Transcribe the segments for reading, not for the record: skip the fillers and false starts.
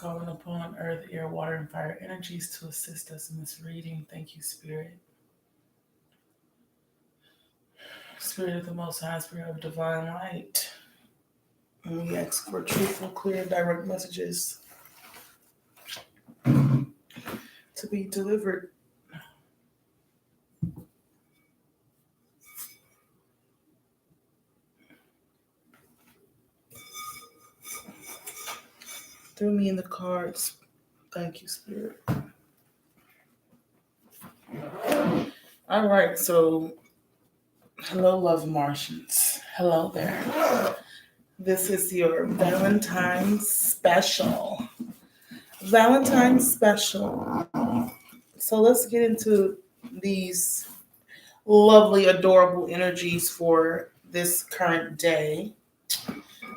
calling upon earth, air, water, and fire energies to assist us in this reading. Thank you, Spirit. Spirit of the Most High, Spirit of divine light. And we ask for truthful, clear, and direct messages to be delivered. Through me in the cards. Thank you, Spirit. All right, so hello, Love Martians. Hello there. This is your Valentine special. Valentine special. So let's get into these lovely, adorable energies for this current day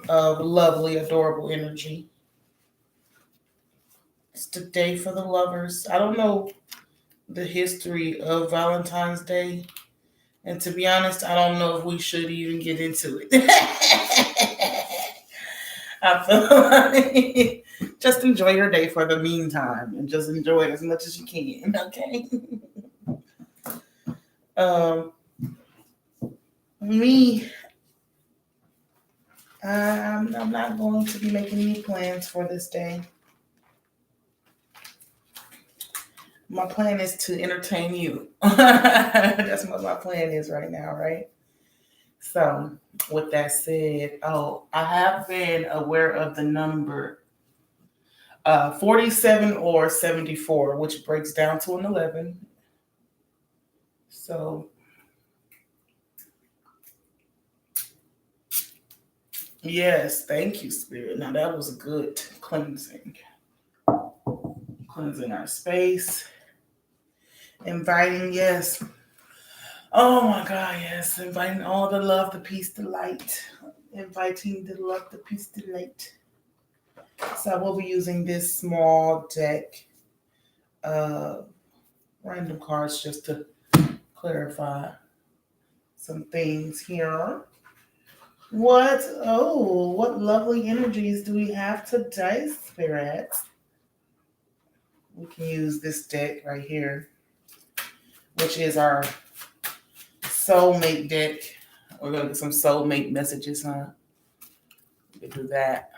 of lovely, adorable energy. It's the day for the lovers. I don't know the history of Valentine's Day. And to be honest, I don't know if we should even get into it. I feel like just enjoy your day for the meantime and just enjoy it as much as you can, okay? I'm not going to be making any plans for this day. My plan is to entertain you. That's what my plan is right now, right? So, with that said, I have been aware of the number 47 or 74, which breaks down to an 11. So, yes, thank you, Spirit. Now, that was a good cleansing. Cleansing our space. Inviting, yes. Oh my God, yes. Inviting all the love, the peace, the light. Inviting the love, the peace, the light. So I will be using this small deck of random cards just to clarify some things here. What lovely energies do we have today, Spirit? We can use this deck right here, which is our soulmate deck. We're going to get some soulmate messages, huh? We can do that.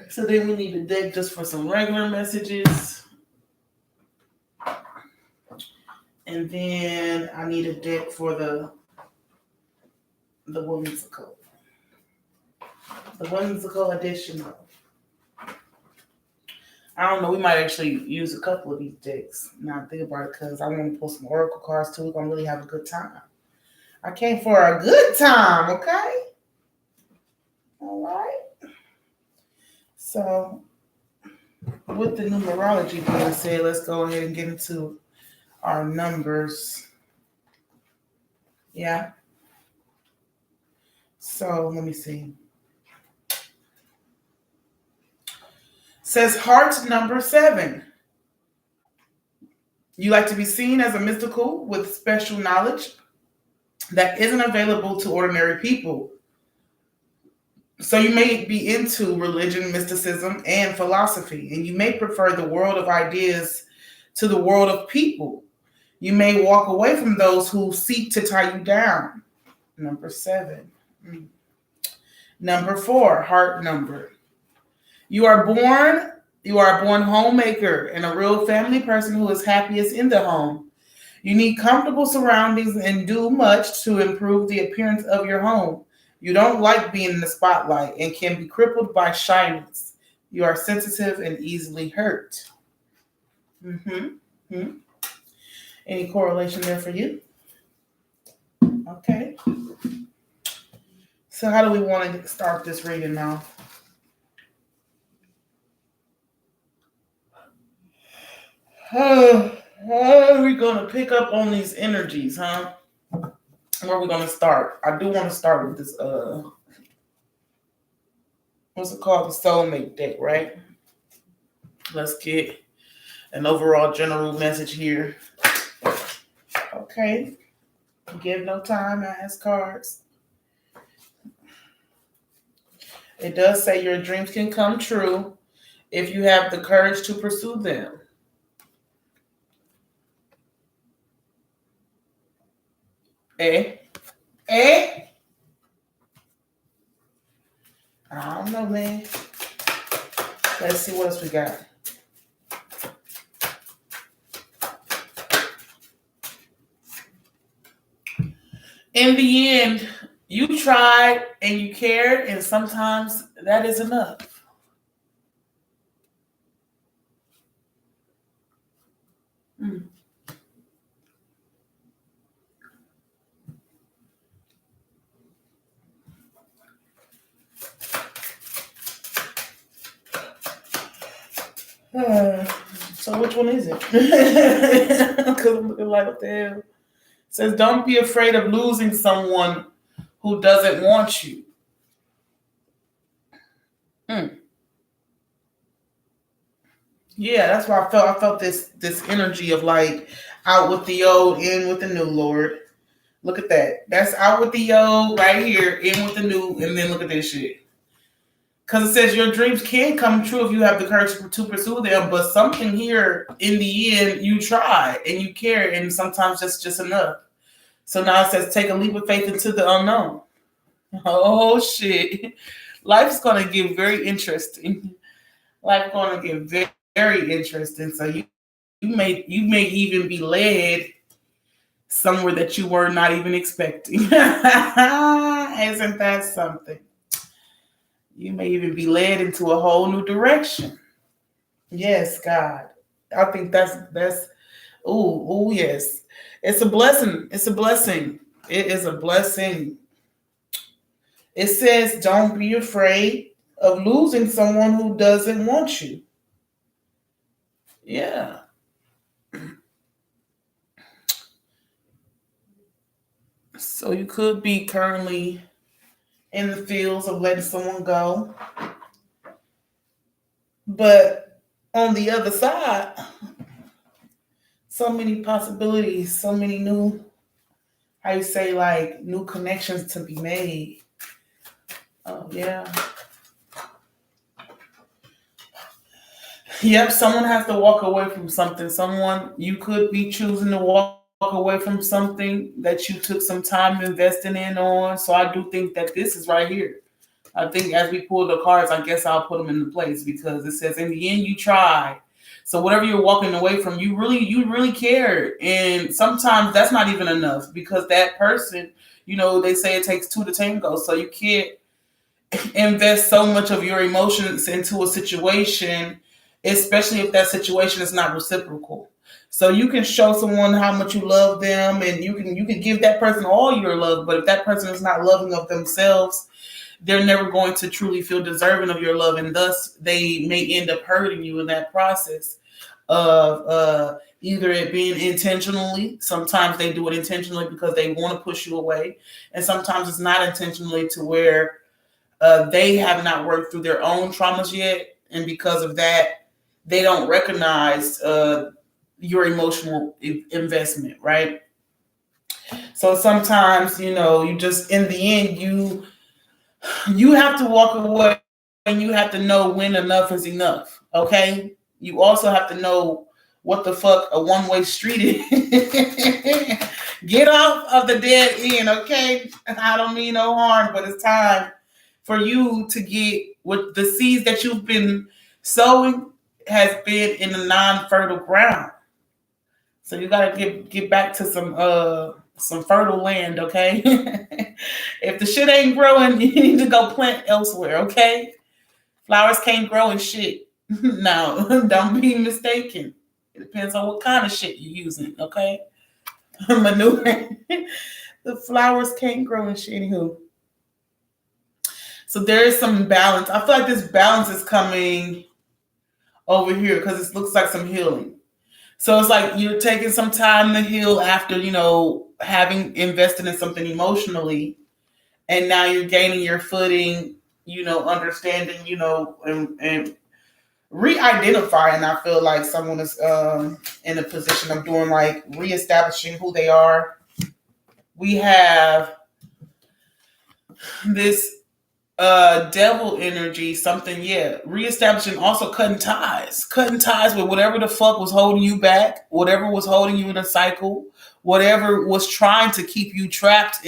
So then we need a deck just for some regular messages. And then I need a deck for the whimsical. The whimsical edition. I don't know, we might actually use a couple of these decks. Now I think about it, because I want to pull some oracle cards too. We're going to really have a good time. I came for a good time, okay? All right. So, with the numerology being said, let's go ahead and get into our numbers. Yeah. So, let me see. Says heart number 7. You like to be seen as a mystical with special knowledge that isn't available to ordinary people. So you may be into religion, mysticism, and philosophy, and you may prefer the world of ideas to the world of people. You may walk away from those who seek to tie you down. Number 7. Number 4, heart number. You are born homemaker and a real family person who is happiest in the home. You need comfortable surroundings and do much to improve the appearance of your home. You don't like being in the spotlight and can be crippled by shyness. You are sensitive and easily hurt. Any correlation there for you? Okay. So how do we want to start this reading now? We're going to pick up on these energies, huh? Where are we going to start? I do want to start with this, what's it called? The soulmate deck, right? Let's get an overall general message here. Okay. Give no time, ask cards. It does say your dreams can come true if you have the courage to pursue them. Eh? I don't know, man. Let's see what else we got. In the end, you tried and you cared, and sometimes that is enough. So which one is it? Because I'm looking like, what the hell? It says, don't be afraid of losing someone who doesn't want you. Yeah, that's why I felt this energy of like out with the old, in with the new, Lord. Look at that. That's out with the old right here, in with the new, and then look at this shit. Because it says your dreams can come true if you have the courage to pursue them, but something here in the end, you try and you care, and sometimes that's just enough. So now it says take a leap of faith into the unknown. Oh shit. Life's gonna get very interesting. Life's gonna get very, very interesting. So you may even be led somewhere that you were not even expecting. Isn't that something? You may even be led into a whole new direction. Yes, God. I think that's oh yes. It's a blessing. It's a blessing. It is a blessing. It says, don't be afraid of losing someone who doesn't want you. Yeah. So you could be currently in the fields of letting someone go. But on the other side, so many possibilities, so many new, how you say, like new connections to be made. Oh, yeah. Yep, someone has to walk away from something. You could be choosing to walk away from something that you took some time investing in on. So I do think that this is right here. I think as we pull the cards, I guess I'll put them into place because it says in the end you tried. So whatever you're walking away from, you really cared. And sometimes that's not even enough because that person, they say it takes two to tango. So you can't invest so much of your emotions into a situation, especially if that situation is not reciprocal. So you can show someone how much you love them and you can give that person all your love, but if that person is not loving of themselves, they're never going to truly feel deserving of your love, and thus they may end up hurting you in that process of either it being intentionally. Sometimes they do it intentionally because they want to push you away, and sometimes it's not intentionally to where they have not worked through their own traumas yet, and because of that, they don't recognize your emotional investment, right? So sometimes, you just, in the end, you have to walk away and you have to know when enough is enough, okay? You also have to know what the fuck a one-way street is. Get off of the dead end, okay? I don't mean no harm, but it's time for you to get what the seeds that you've been sowing has been in the non-fertile ground. So you gotta get back to some fertile land, okay? If the shit ain't growing, you need to go plant elsewhere, okay? Flowers can't grow in shit. No, don't be mistaken. It depends on what kind of shit you're using, okay? Manure. The flowers can't grow in shit, anywho. So there is some balance. I feel like this balance is coming over here because it looks like some healing. So it's like you're taking some time to heal after, having invested in something emotionally. And now you're gaining your footing, understanding, and re-identifying. I feel like someone is in a position of doing like reestablishing who they are. we have this devil energy, something, reestablishing, also cutting ties with whatever the fuck was holding you back, whatever was holding you in a cycle, whatever was trying to keep you trapped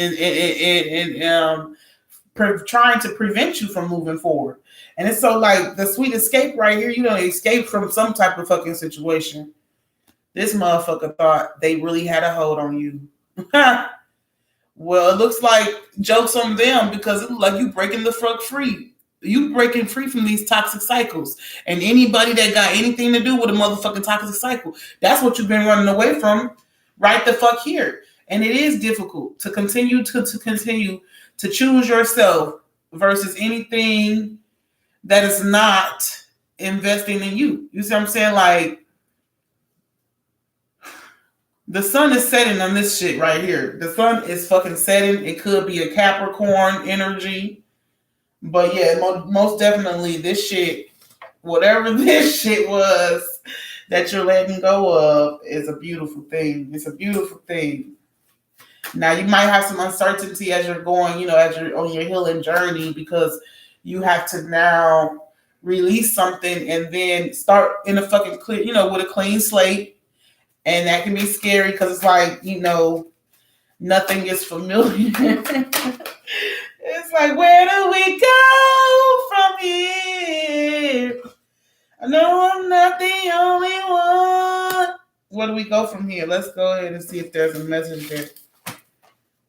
trying to prevent you from moving forward. And it's so like the sweet escape right here, you know, escape from some type of fucking situation. This motherfucker thought they really had a hold on you. Well, it looks like joke's on them, because it looks like you breaking the fuck free. You breaking free from these toxic cycles. And anybody that got anything to do with a motherfucking toxic cycle, that's what you've been running away from right the fuck here. And it is difficult to continue to choose yourself versus anything that is not investing in you. You see what I'm saying? Like, the sun is setting on this shit right here. The sun is fucking setting. It could be a Capricorn energy. But yeah, most definitely this shit, whatever this shit was that you're letting go of, is a beautiful thing. It's a beautiful thing. Now, you might have some uncertainty as you're going, you know, as you're on your healing journey, because you have to now release something and then start in a fucking clear, you know, with a clean slate. And that can be scary because it's like, you know, nothing is familiar. It's like, where do we go from here? I know I'm not the only one. Where do we go from here? Let's go ahead and see if there's a message there.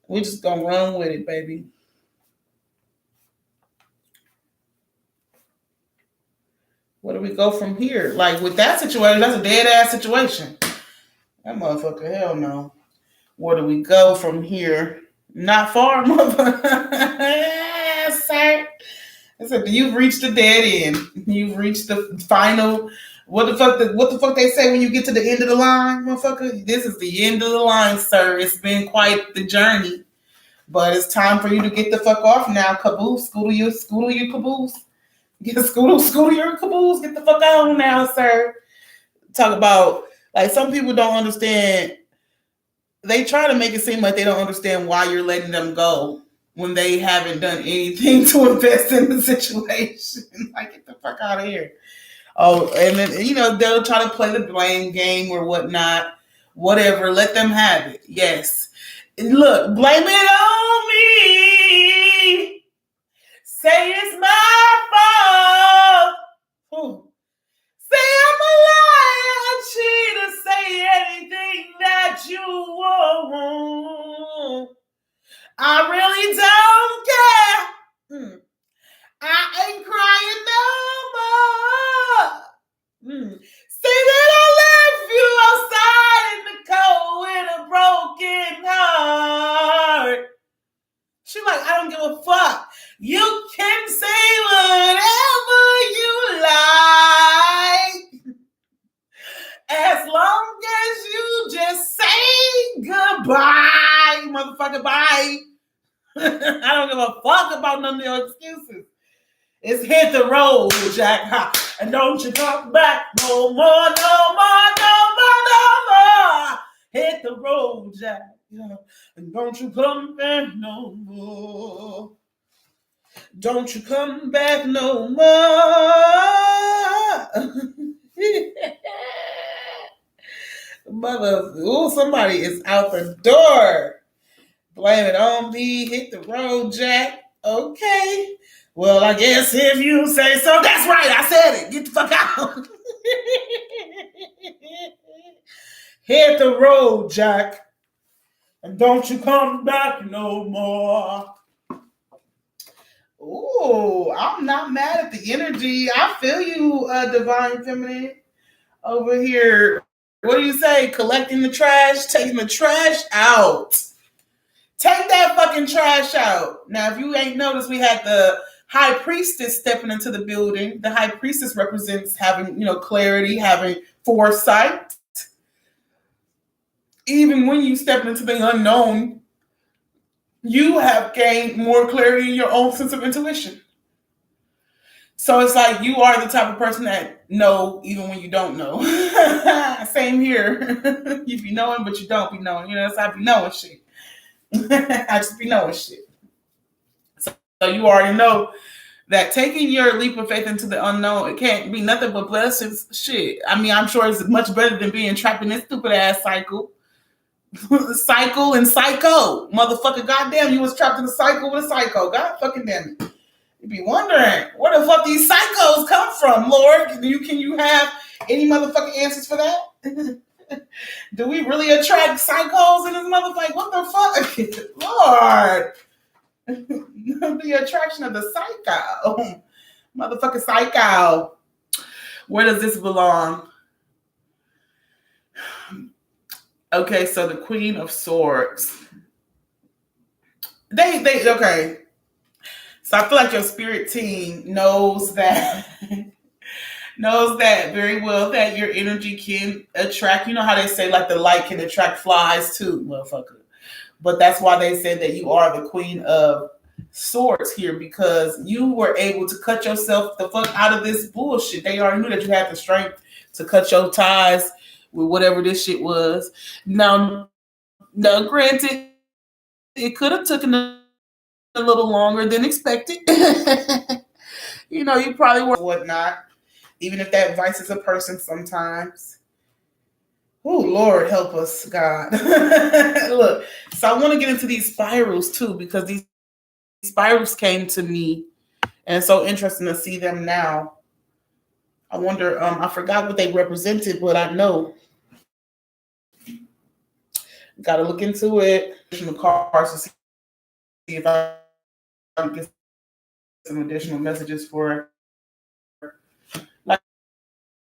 We're just going to run with it, baby. Where do we go from here? Like, with that situation, that's a dead-ass situation. That motherfucker, hell no. Where do we go from here? Not far, motherfucker. Sir. I said, you've reached the dead end. You've reached the final. What the fuck they say when you get to the end of the line, motherfucker? This is the end of the line, sir. It's been quite the journey. But it's time for you to get the fuck off now. Caboose, scooter your caboose. Scooter your caboose. Get the fuck on now, sir. Talk about, like, some people don't understand. They try to make it seem like they don't understand why you're letting them go when they haven't done anything to invest in the situation. Like, get the fuck out of here. Oh, and then, you know, they'll try to play the blame game or whatnot. Whatever. Let them have it. Yes. Look, blame it on me. Say it's my fault. Ooh. Say I'm a liar, cheater, say anything that you want. I really don't care. I ain't crying no more. Say that I left you outside in the cold with a broken heart. She like, I don't give a fuck. You can say whatever you like. As long as you just say goodbye, motherfucker, bye. I don't give a fuck about none of your excuses. It's hit the road, Jack. And don't you come back no more, no more, no more, no more. Hit the road, Jack. And don't you come back no more. Don't you come back no more. Mother, ooh, somebody is out the door. Blame it on me. Hit the road, Jack. Okay. Well, I guess if you say so. That's right. I said it. Get the fuck out. Hit the road, Jack. And don't you come back no more. Ooh, I'm not mad at the energy. I feel you, Divine Feminine. Over here. What do you say? Collecting the trash, taking the trash out. Take that fucking trash out. Now, if you ain't noticed, we had the High Priestess stepping into the building. The High Priestess represents having, you know, clarity, having foresight. Even when you step into the unknown, you have gained more clarity in your own sense of intuition. So it's like you are the type of person that know even when you don't know. Same here. You be knowing, but you don't be knowing. You know, it's like you knowing shit. I just be knowing shit. So you already know that taking your leap of faith into the unknown, it can't be nothing but blessings. Shit. I mean, I'm sure it's much better than being trapped in this stupid ass cycle. Cycle and psycho. Motherfucker, goddamn, you was trapped in a cycle with a psycho. God fucking damn it. You'd be wondering, where the fuck these psychos come from, Lord? Can you have any motherfucking answers for that? Do we really attract psychos in this motherfucker? What the fuck? Lord. The attraction of the psycho. Motherfucking psycho. Where does this belong? Okay, so the Queen of Swords. They okay. So I feel like your spirit team knows that very well, that your energy can attract. You know how they say like the light can attract flies too, motherfucker. But that's why they said that you are the Queen of Swords here, because you were able to cut yourself the fuck out of this bullshit. They already knew that you had the strength to cut your ties with whatever this shit was. Now, granted, it could have taken a little longer than expected. You know, you probably were whatnot, even if that vice is a person sometimes. Oh, Lord, help us, God. Look, so I want to get into these spirals too, because these spirals came to me, and it's so interesting to see them now. I wonder, I forgot what they represented, but I know. Got to look into it. The cards to see if I can get some additional messages for, like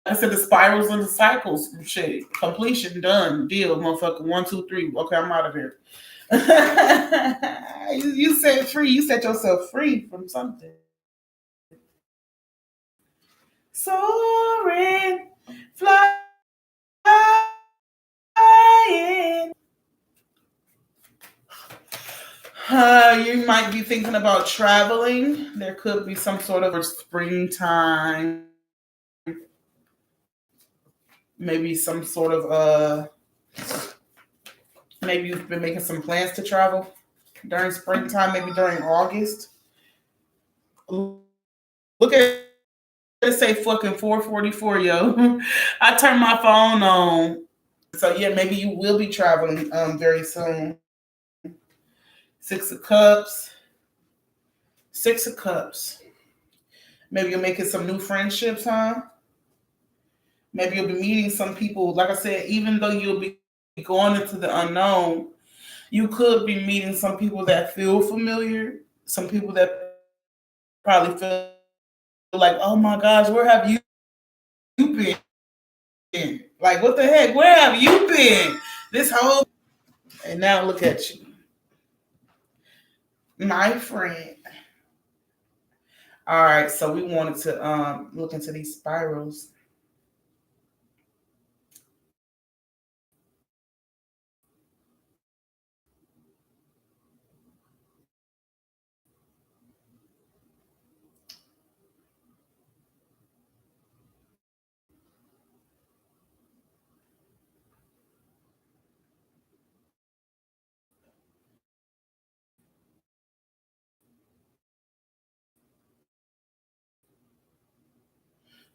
I said, the spirals and the cycles. Shit, completion, done, deal, motherfucker. 1, 2, 3. Okay, I'm out of here. You set free. You set yourself free from something. Soaring, flying. You might be thinking about traveling. There could be some sort of a springtime. Maybe some sort of maybe you've been making some plans to travel during springtime, maybe during August. Look at it, say fucking 4:44, yo. I turned my phone on. So yeah, maybe you will be traveling very soon. 6 of Cups. 6 of Cups. Maybe you're making some new friendships, huh? Maybe you'll be meeting some people. Like I said, even though you'll be going into the unknown, you could be meeting some people that feel familiar. Some people that probably feel like, oh my gosh, where have you been? Like, what the heck? Where have you been? This whole... And now look at you. My friend. All right, so we wanted to look into these spirals.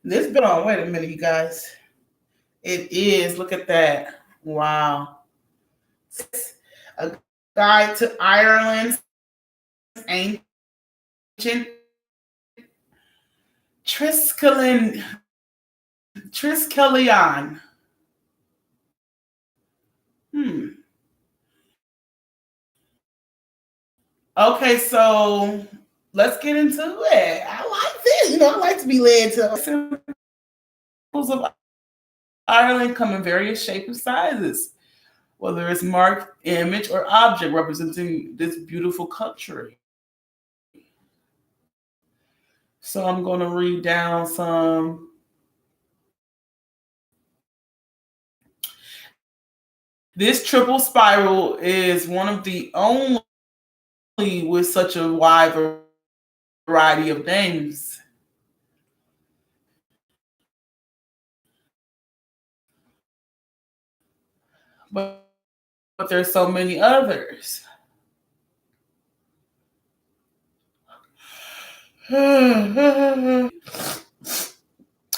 This been on. Wait a minute, you guys. It is. Look at that. Wow. A guide to Ireland's ancient Triskelion. Okay, so let's get into it. I like this. You know, I like to be led to symbols of Ireland come in various shapes and sizes, whether it's marked image or object representing this beautiful country. So I'm going to read down some. This triple spiral is one of the only with such a wide variety of names. But there's so many others.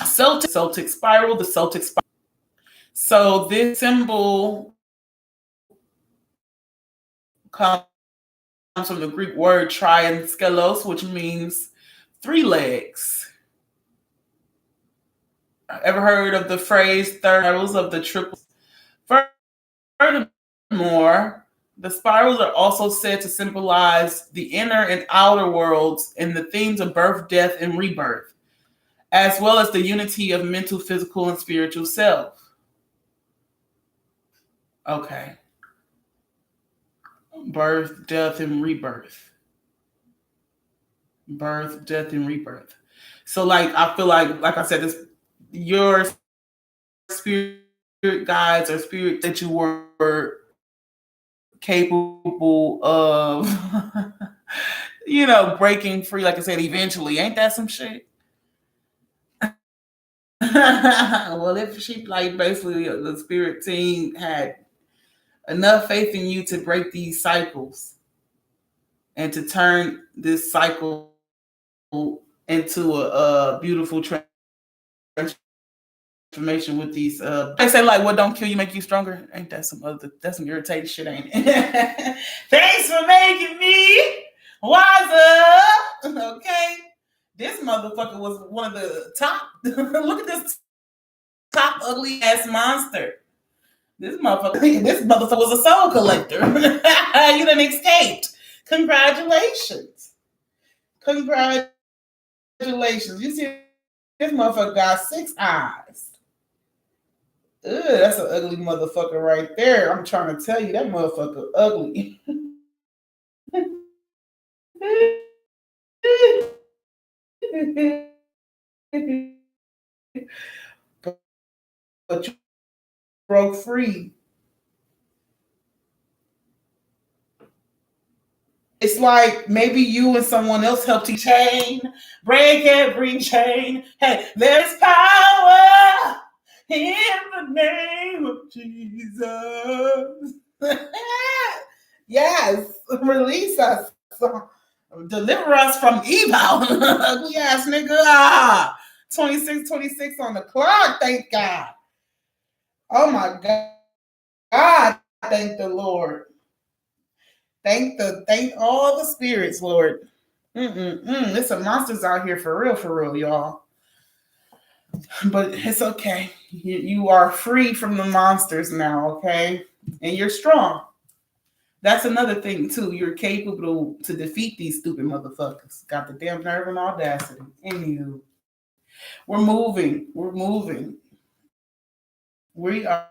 Celtic spiral, the Celtic spiral. So this symbol comes from the Greek word trianskelos, which means 3 legs. Ever heard of the phrase third spirals of the triple? Furthermore, the spirals are also said to symbolize the inner and outer worlds and the themes of birth, death, and rebirth, as well as the unity of mental, physical, and spiritual self. Okay. Birth, death, and rebirth. Birth, death, and rebirth. So, like, I feel like I said, this your spirit guides or spirit that you were capable of, breaking free. Like I said, eventually, ain't that some shit? Well, if she like basically the spirit team had enough faith in you to break these cycles and to turn this cycle into a beautiful transformation with these they say like what don't kill you make you stronger. Ain't that that's some irritating shit, ain't it? Thanks for making me wiser. Okay. This motherfucker was one of the top. Look at this top ugly ass monster. This motherfucker was a soul collector. You done escaped. Congratulations. Congratulations. You see, this motherfucker got 6 eyes. Ugh, that's an ugly motherfucker right there. I'm trying to tell you, that motherfucker ugly. But you broke free. It's like maybe you and someone else helped you chain, break every chain. Hey, there's power in the name of Jesus. Yes, release us. Deliver us from evil. Ugly ass nigga. 26 on the clock. Thank God. Oh my God. Thank the Lord. Thank all the spirits, Lord. There's some monsters out here for real, y'all. But it's okay. You are free from the monsters now, okay? And you're strong. That's another thing, too. You're capable to defeat these stupid motherfuckers. Got the damn nerve and audacity. Anywho, we're moving. We are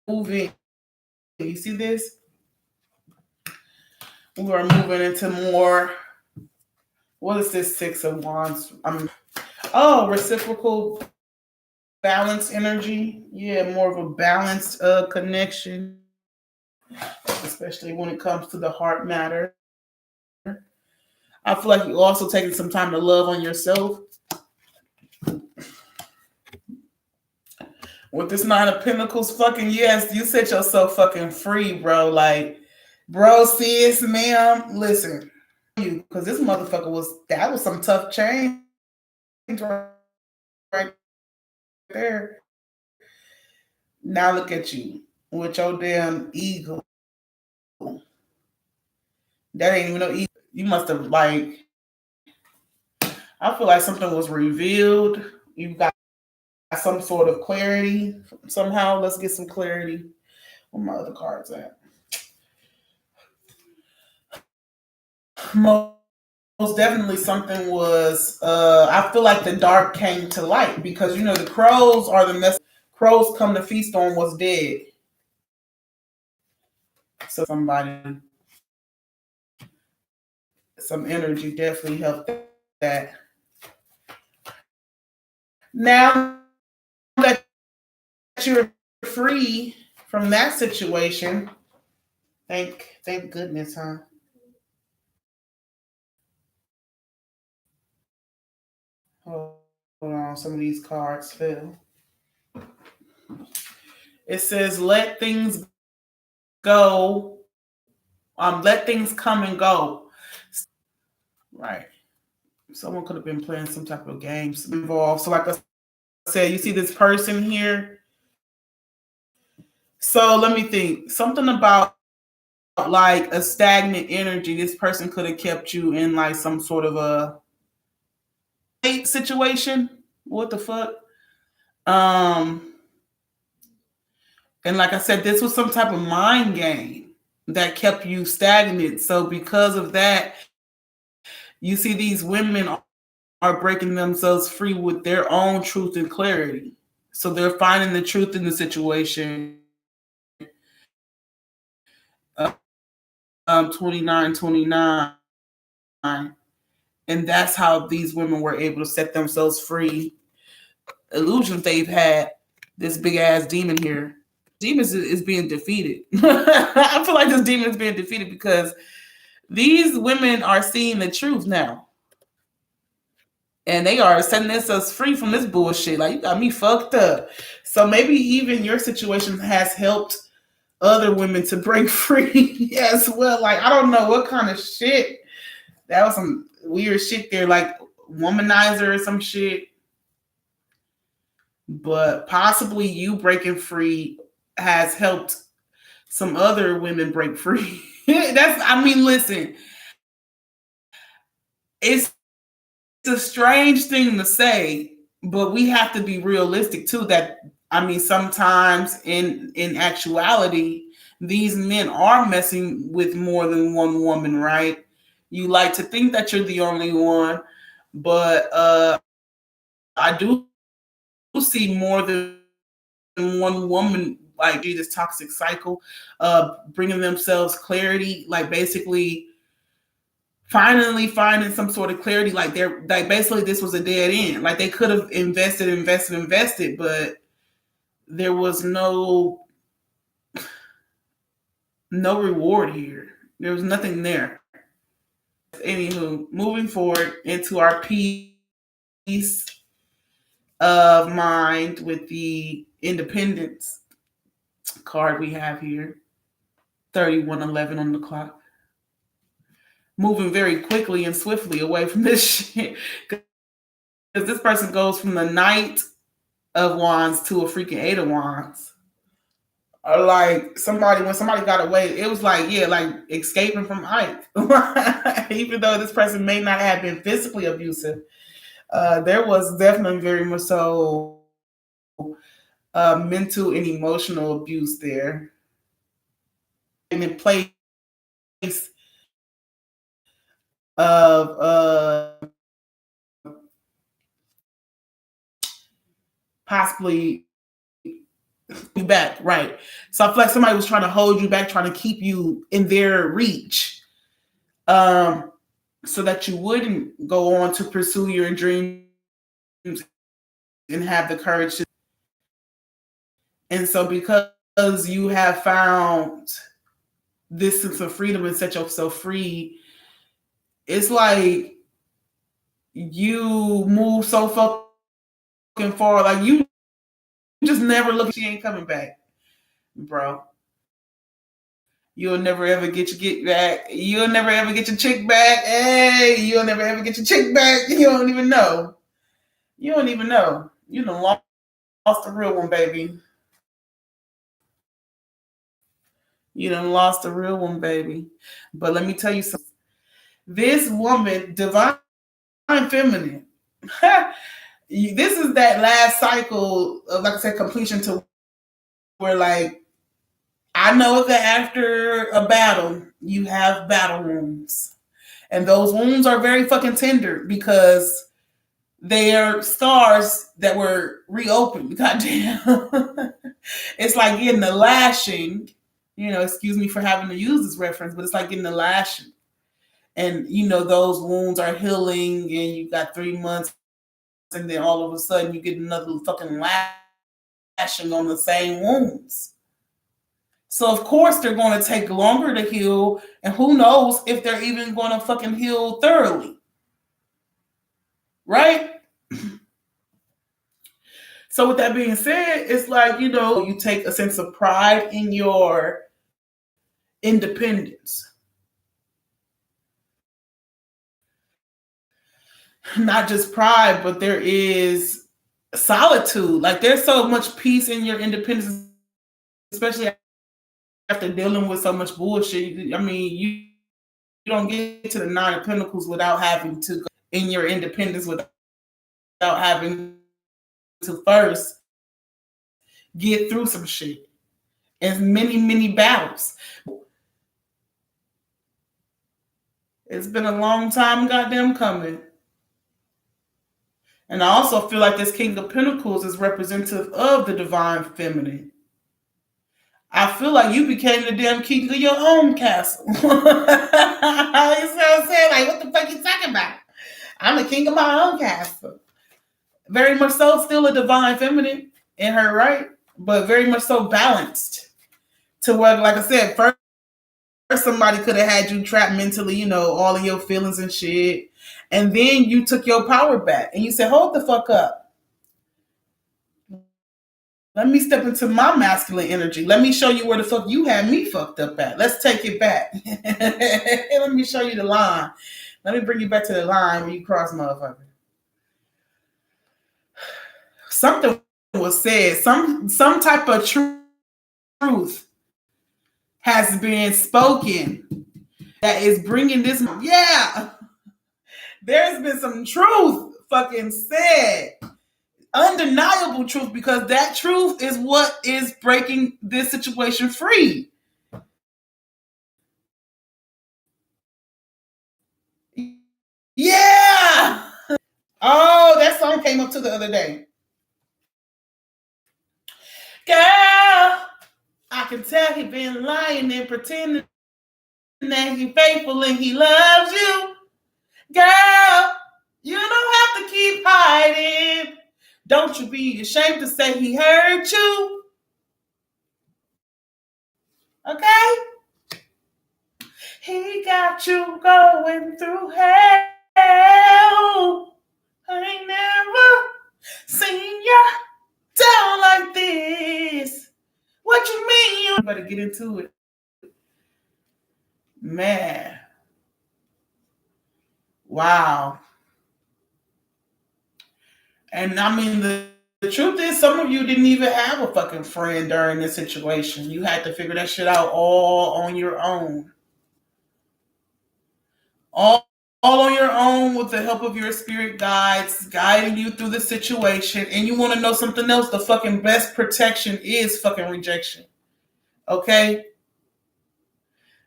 moving. You see this? We are moving into more. What is this 6 of Wands? Reciprocal balanced energy. Yeah, more of a balanced connection, especially when it comes to the heart matter. I feel like you're also taking some time to love on yourself. With this 9 of Pentacles, fucking yes, you set yourself fucking free, bro. Like, bro, sis, ma'am, listen, you, because this motherfucker was some tough change right there. Now look at you with your damn ego. That ain't even no ego. You must have I feel like something was revealed. You got some sort of clarity somehow. Let's get some clarity. Where my other cards at? Most definitely something was I feel like the dark came to light because the crows are the mess. Crows come to feast on what's dead. So some energy definitely helped that. Now that you're free from that situation, thank goodness, huh? Hold on, some of these cards fell. It says, let things go. Let things come and go. Right. Someone could have been playing some type of games involved. So like I said, you see this person here. So let me think. Something about like a stagnant energy. This person could have kept you in like some sort of a situation. What the fuck? And like I said, this was some type of mind game that kept you stagnant. So because of that, you see these women are breaking themselves free with their own truth and clarity. So they're finding the truth in the situation. 2929. And that's how these women were able to set themselves free. Illusions they've had. This big ass demon here. Demon is being defeated. I feel like this demon is being defeated because these women are seeing the truth now. And they are setting us free from this bullshit. Like, you got me fucked up. So maybe even your situation has helped other women to break free as well. Like, I don't know what kind of shit. That was some weird shit there, like womanizer or some shit. But possibly you breaking free has helped some other women break free. Listen, it's a strange thing to say, but we have to be realistic too. Sometimes in actuality, these men are messing with more than one woman, right? You like to think that you're the only one, but I do see more than one woman like this toxic cycle, bringing themselves clarity, like basically finally finding some sort of clarity. Like basically this was a dead end. Like they could have invested, but there was no reward here. There was nothing there. Anywho, moving forward into our peace of mind with the independence card we have here. 3111 on the clock. Moving very quickly and swiftly away from this shit. Because this person goes from the Knight of Wands to a freaking Eight of Wands. Or like when somebody got away, it was like, yeah, like escaping from Ike. Even though this person may not have been physically abusive, there was definitely very much so mental and emotional abuse there. And in place of possibly back, right? So I feel like somebody was trying to hold you back, trying to keep you in their reach, so that you wouldn't go on to pursue your dreams and have the courage to. And so because you have found this sense of freedom and set yourself free, it's like you move so fucking far. Like you just never look, she ain't coming back, bro. You'll never ever get your get back. You'll never ever get your chick back. Hey, you'll never ever get your chick back. You don't even know. You don't even know. You done lost the real one, baby. You done lost the real one, baby. But let me tell you something. This woman, divine feminine, this is that last cycle of, like I said, completion to where, like, I know that after a battle, you have battle wounds. And those wounds are very fucking tender because they are scars that were reopened. Goddamn. It's like getting the lashing, excuse me for having to use this reference, but it's like getting the lashing. And, those wounds are healing and you got 3 months and then all of a sudden you get another fucking lashing on the same wounds. So of course they're going to take longer to heal, and who knows if they're even going to fucking heal thoroughly. Right? So with that being said, it's like, you take a sense of pride in your independence. not just pride, but there is solitude. Like there's so much peace in your independence, especially after dealing with so much bullshit. I mean, you don't get to the Nine of Pentacles without having to go in your independence, without having to first get through some shit and many battles. It's been a long time goddamn coming. And I also feel like this King of Pentacles is representative of the divine feminine. I feel like you became the damn king of your own castle. You know what I'm saying? Like, what the fuck you talking about? I'm the king of my own castle. Very much so, still a divine feminine in her right, but very much so balanced. To where, like I said, first somebody could have had you trapped mentally, you know, all of your feelings and shit. And then you took your power back and you said, hold the fuck up. Let me step into my masculine energy. Let me show you where the fuck you had me fucked up at. Let's take it back. Let me show you the line. Let me bring you back to the line where you cross, motherfucker. Something was said. Some type of truth has been spoken that is bringing this. Yeah. There's been some truth fucking said. Undeniable truth, because that truth is what is breaking this situation free. Yeah. Oh, that song came up to the other day. Girl, I can tell he been lying and pretending that he faithful and he loves you. Girl, you don't have to keep hiding. Don't you be ashamed to say he hurt you. Okay? He got you going through hell. I ain't never seen you down like this. What you mean? You better get into it. Man. Wow. And I mean, the truth is, some of you didn't even have a fucking friend during this situation. You had to figure that shit out all on your own. All on your own with the help of your spirit guides, guiding you through the situation. And you want to know something else? The fucking best protection is fucking rejection. Okay?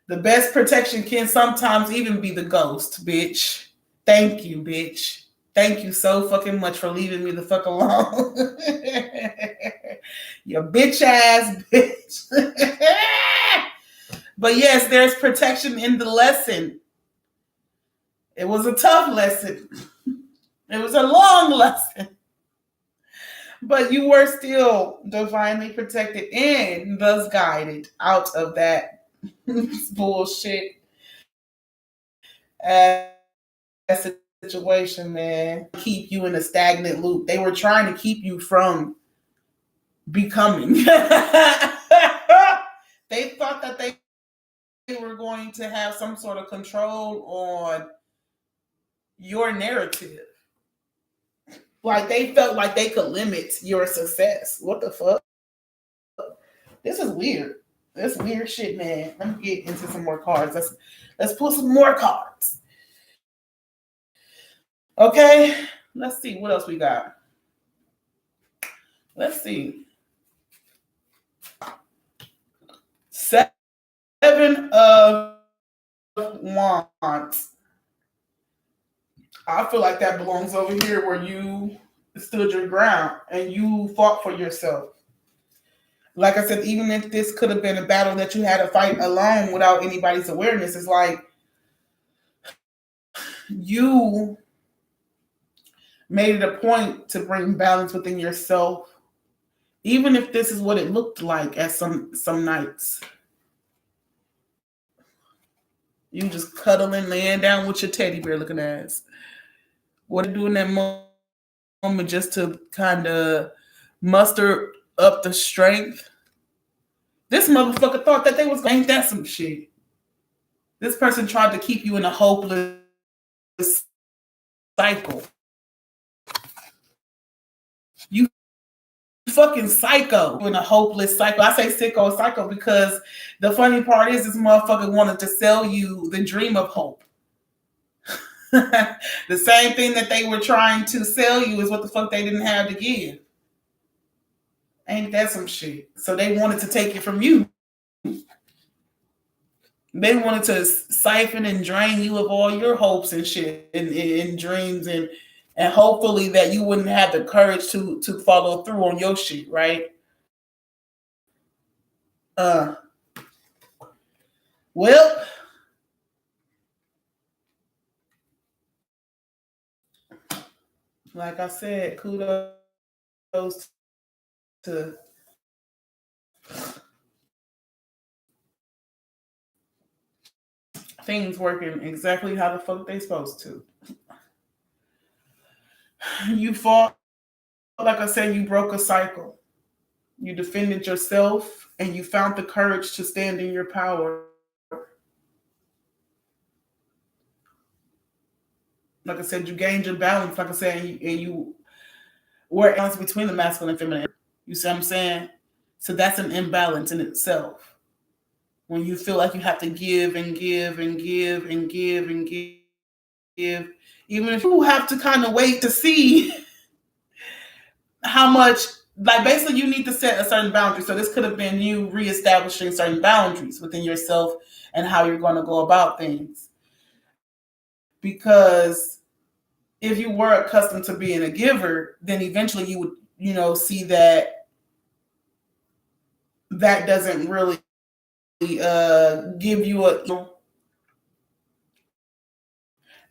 The best protection can sometimes even be the ghost, bitch. Thank you, bitch. Thank you so fucking much for leaving me the fuck alone. You bitch ass bitch. But yes, there's protection in the lesson. It was a tough lesson. It was a long lesson. But you were still divinely protected and thus guided out of that bullshit situation, man. Keep you in a stagnant loop. They were trying to keep you from becoming. They thought that they were going to have some sort of control on your narrative. Like they felt like they could limit your success. What the fuck? This is weird. This weird shit, man. Let me get into some more cards. Let's pull some more cards. Okay, let's see what else we got. Let's see. 7 of Wands. I feel like that belongs over here where you stood your ground and you fought for yourself. Like I said, even if this could have been a battle that you had to fight alone without anybody's awareness, it's like you made it a point to bring balance within yourself, even if this is what it looked like at some nights. You just cuddling, laying down with your teddy bear looking ass. What to do in that moment just to kind of muster up the strength? This motherfucker thought that they was ain't that some shit. This person tried to keep you in a hopeless cycle. You fucking psycho in a hopeless cycle. I say psycho because the funny part is this motherfucker wanted to sell you the dream of hope. The same thing that they were trying to sell you is what the fuck they didn't have to give. Ain't that some shit? So they wanted to take it from you. They wanted to siphon and drain you of all your hopes and shit and dreams and hopefully that you wouldn't have the courage to follow through on your shit, right? Well, like I said, kudos to things working exactly how the fuck they supposed to. You fought, like I said, you broke a cycle. You defended yourself and you found the courage to stand in your power. Like I said, you gained your balance, like I said, and you were balance between the masculine and feminine. You see what I'm saying? So that's an imbalance in itself. When you feel like you have to give and give and give and give and give, even if you have to kind of wait to see how much, like basically you need to set a certain boundary. So this could have been you reestablishing certain boundaries within yourself and how you're going to go about things. Because if you were accustomed to being a giver, then eventually you would, see that doesn't really give you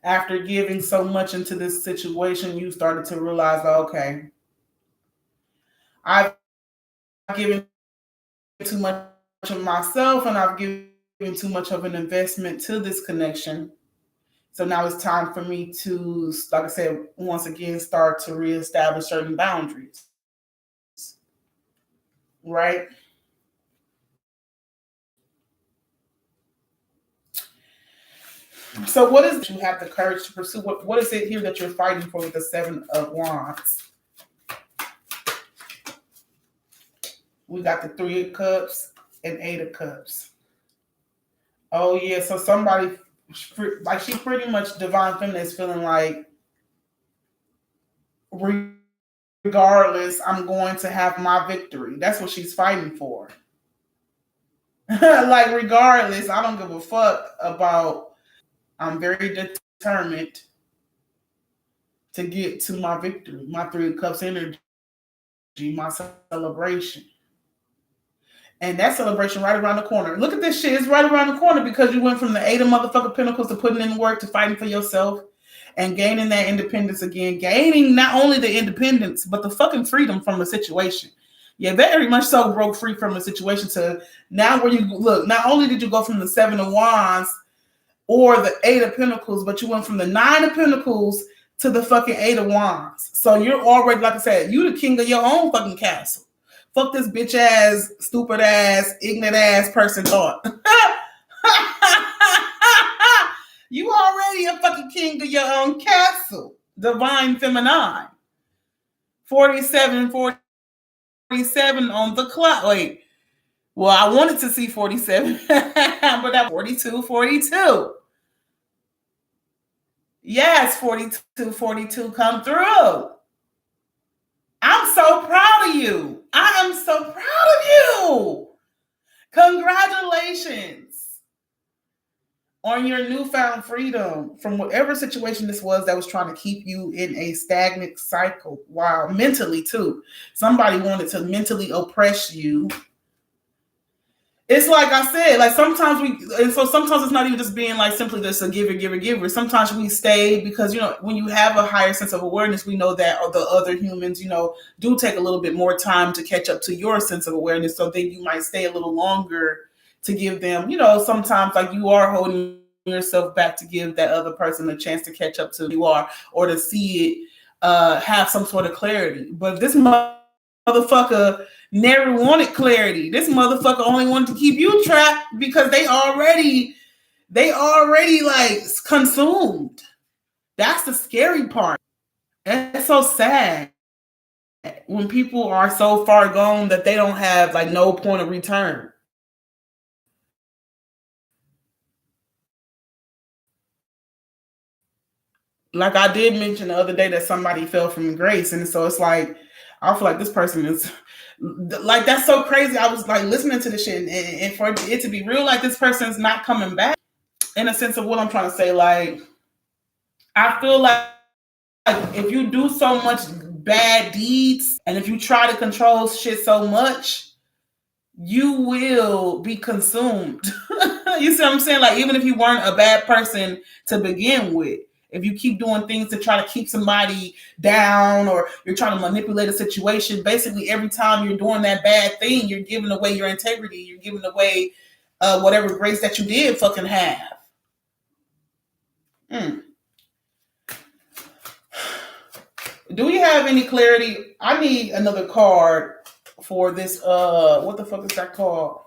after giving so much into this situation, you started to realize, okay, I've given too much of myself and I've given too much of an investment to this connection. So now it's time for me to, like I said, once again, start to reestablish certain boundaries. Right? So what is it you have the courage to pursue? What is it here that you're fighting for with the Seven of Wands? We got the Three of Cups and Eight of Cups. Oh, yeah. So somebody, like she pretty much, Divine Feminine is feeling like, regardless, I'm going to have my victory. That's what she's fighting for. Like, regardless, I don't give a fuck about, I'm very determined to get to my victory, my Three of Cups energy, my celebration. And that celebration right around the corner. Look at this shit. It's right around the corner because you went from the Eight of motherfucking Pentacles to putting in work to fighting for yourself and gaining that independence again. Gaining not only the independence, but the fucking freedom from a situation. Yeah, very much so broke free from a situation to now where you look, not only did you go from the Seven of Wands or the Eight of Pentacles, but you went from the Nine of Pentacles to the fucking Eight of Wands. So you're already, like I said, you the king of your own fucking castle. Fuck this bitch ass, stupid ass, ignorant ass person thought. You already a fucking king of your own castle. Divine Feminine. 47 on the clock. Wait. Well, I wanted to see 47, but that 42. Yes, 42 come through. I'm so proud of you. I am so proud of you. Congratulations on your newfound freedom from whatever situation this was that was trying to keep you in a stagnant cycle. Wow, mentally too. Somebody wanted to mentally oppress you. It's like I said, like sometimes sometimes it's not even just being like simply just a giver. Sometimes we stay because, when you have a higher sense of awareness, we know that the other humans, do take a little bit more time to catch up to your sense of awareness. So then you might stay a little longer to give them, sometimes like you are holding yourself back to give that other person a chance to catch up to who you are or to see it, have some sort of clarity. But this motherfucker never wanted clarity. This motherfucker only wanted to keep you trapped because they already like consumed. That's the scary part. That's so sad. when people are so far gone that they don't have like no point of return. Like I did mention the other day that somebody fell from grace, and so it's like I feel like this person is like, that's so crazy. I was like listening to this shit, and for it to be real, like this person's not coming back. In a sense of what I'm trying to say, like I feel like if you do so much bad deeds, and if you try to control shit so much, you will be consumed. You see what I'm saying? Like even if you weren't a bad person to begin with, if you keep doing things to try to keep somebody down, or you're trying to manipulate a situation, basically every time you're doing that bad thing, you're giving away your integrity. You're giving away whatever grace that you did fucking have. Do we have any clarity? I need another card for this. What the fuck is that called?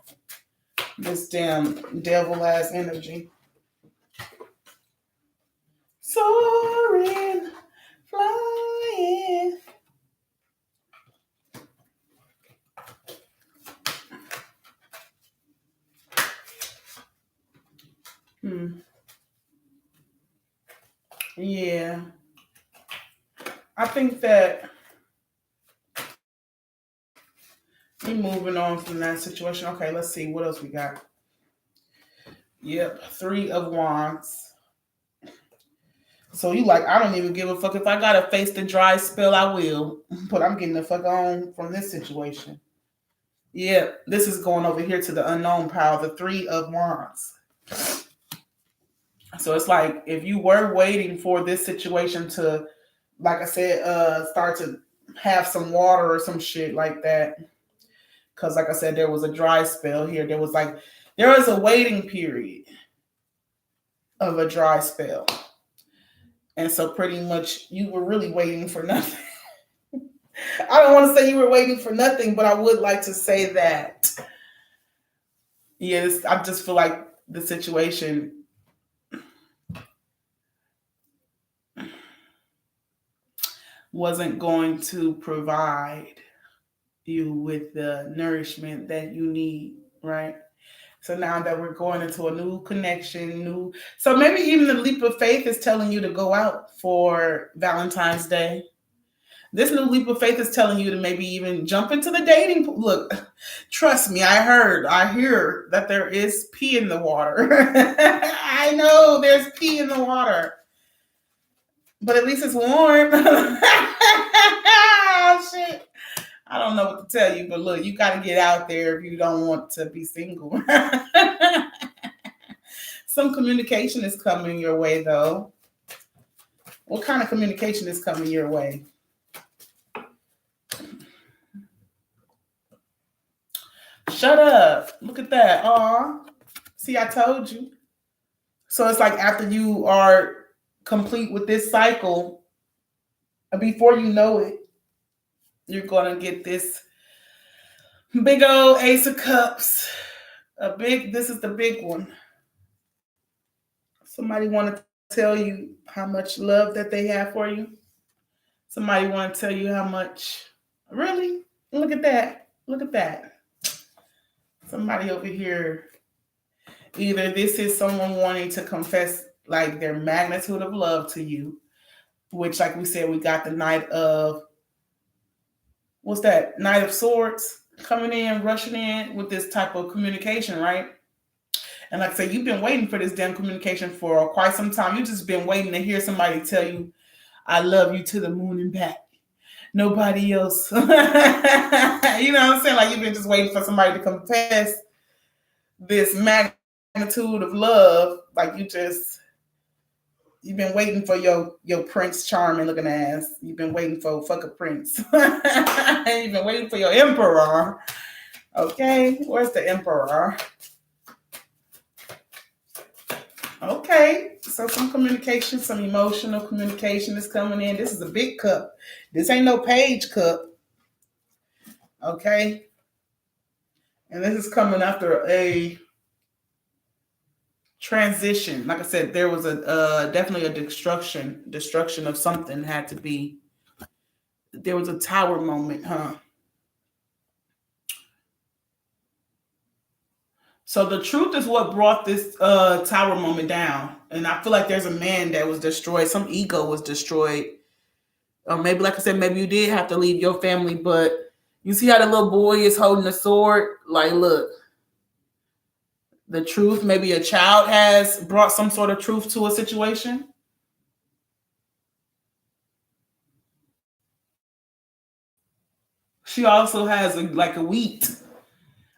This damn devil ass energy. Soaring, flying. Yeah. I think that we're moving on from that situation. Okay, let's see. What else we got? Yep. 3 of Wands. So you like, I don't even give a fuck. If I gotta face the dry spell, I will. But I'm getting the fuck on from this situation. Yeah, this is going over here to the unknown power, the 3 of Wands. So it's like if you were waiting for this situation to, like I said, start to have some water or some shit like that. Because like I said, there was a dry spell here. There was a waiting period of a dry spell. And so pretty much you were really waiting for nothing. I don't want to say you were waiting for nothing, but I would like to say that. Yes, I just feel like the situation wasn't going to provide you with the nourishment that you need, right? So now that we're going into a new connection, so maybe even the leap of faith is telling you to go out for Valentine's Day. This new leap of faith is telling you to maybe even jump into the dating pool. Look, trust me, I hear that there is pee in the water. I know there's pee in the water. But at least it's warm. Oh, shit. I don't know what to tell you, but look, you got to get out there if you don't want to be single. Some communication is coming your way, though. What kind of communication is coming your way? Shut up. Look at that. Aw. See, I told you. So it's like after you are complete with this cycle, before you know it, you're going to get this big old Ace of Cups. This is the big one. Somebody want to tell you how much love that they have for you. Somebody want to tell you how much. Really? Look at that. Look at that. Somebody over here. Either this is someone wanting to confess like their magnitude of love to you, which like we said, we got the Knight of, what's that? Knight of Swords coming in, rushing in with this type of communication, right? And like I said, you've been waiting for this damn communication for quite some time. You've just been waiting to hear somebody tell you, I love you to the moon and back. Nobody else. You know what I'm saying? Like you've been just waiting for somebody to confess this magnitude of love. Like you've been waiting for your Prince Charming looking ass. You've been waiting for fuck a prince. You've been waiting for your emperor. Okay, where's the emperor? Okay, so some communication, some emotional communication is coming in. This is a big cup. This ain't no page cup. Okay, and this is coming after a transition. Like I said, there was a definitely a destruction of something had to be there was a tower moment, huh? So the truth is what brought this tower moment down. And I feel like there's a man that was destroyed. Some ego was destroyed. Or maybe, like I said, maybe you did have to leave your family, but you see how the little boy is holding the sword? Like, look, the truth, maybe a child has brought some sort of truth to a situation. She also has like a wheat.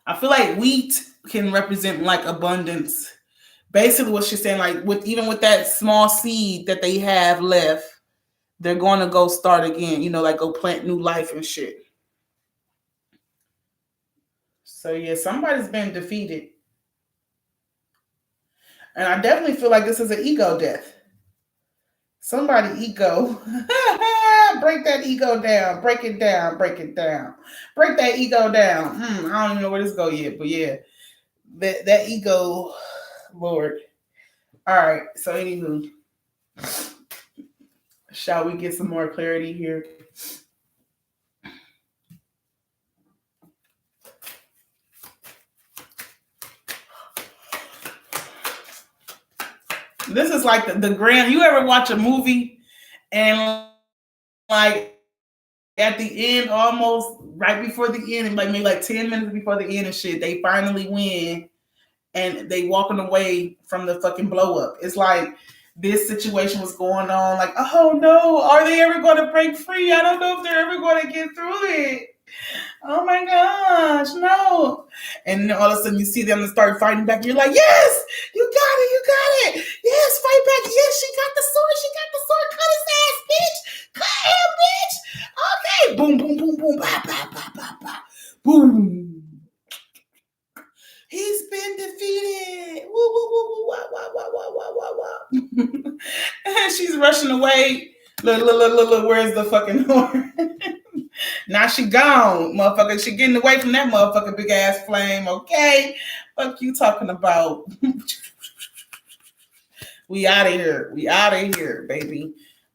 I feel like wheat can represent like abundance. Basically, what she's saying, like even with that small seed that they have left, they're going to go start again. Like go plant new life and shit. So yeah, somebody's been defeated, and I definitely feel like this is an ego death. Somebody ego. Break that ego down. Break it down. Break it down. Break that ego down. I don't even know where this go yet, but yeah, that ego, Lord. All right. So anywho, shall we get some more clarity here? This is like the grand. You ever watch a movie and like at the end, almost right before the end, like maybe like 10 minutes before the end and shit, they finally win and they walking away from the fucking blow up. It's like this situation was going on. Like, oh no, are they ever going to break free? I don't know if they're ever going to get through it. Oh my gosh, no. And then all of a sudden you see them start fighting back. You're like, yes, you got it, you got it. Yes, fight back. Yes, she got the sword, cut his ass, bitch. Cut him, bitch. Okay. Boom, boom, boom, boom. Bah, bah, bah, bah, bah. Boom. He's been defeated. Woo, woo, woo, woo, wah, wah, wah, wah, wah, wah, wah. And she's rushing away. Look, where's the fucking horn? Now she gone, motherfucker. She getting away from that motherfucking big ass flame, okay? Fuck you talking about? We out of here. We out of here, baby.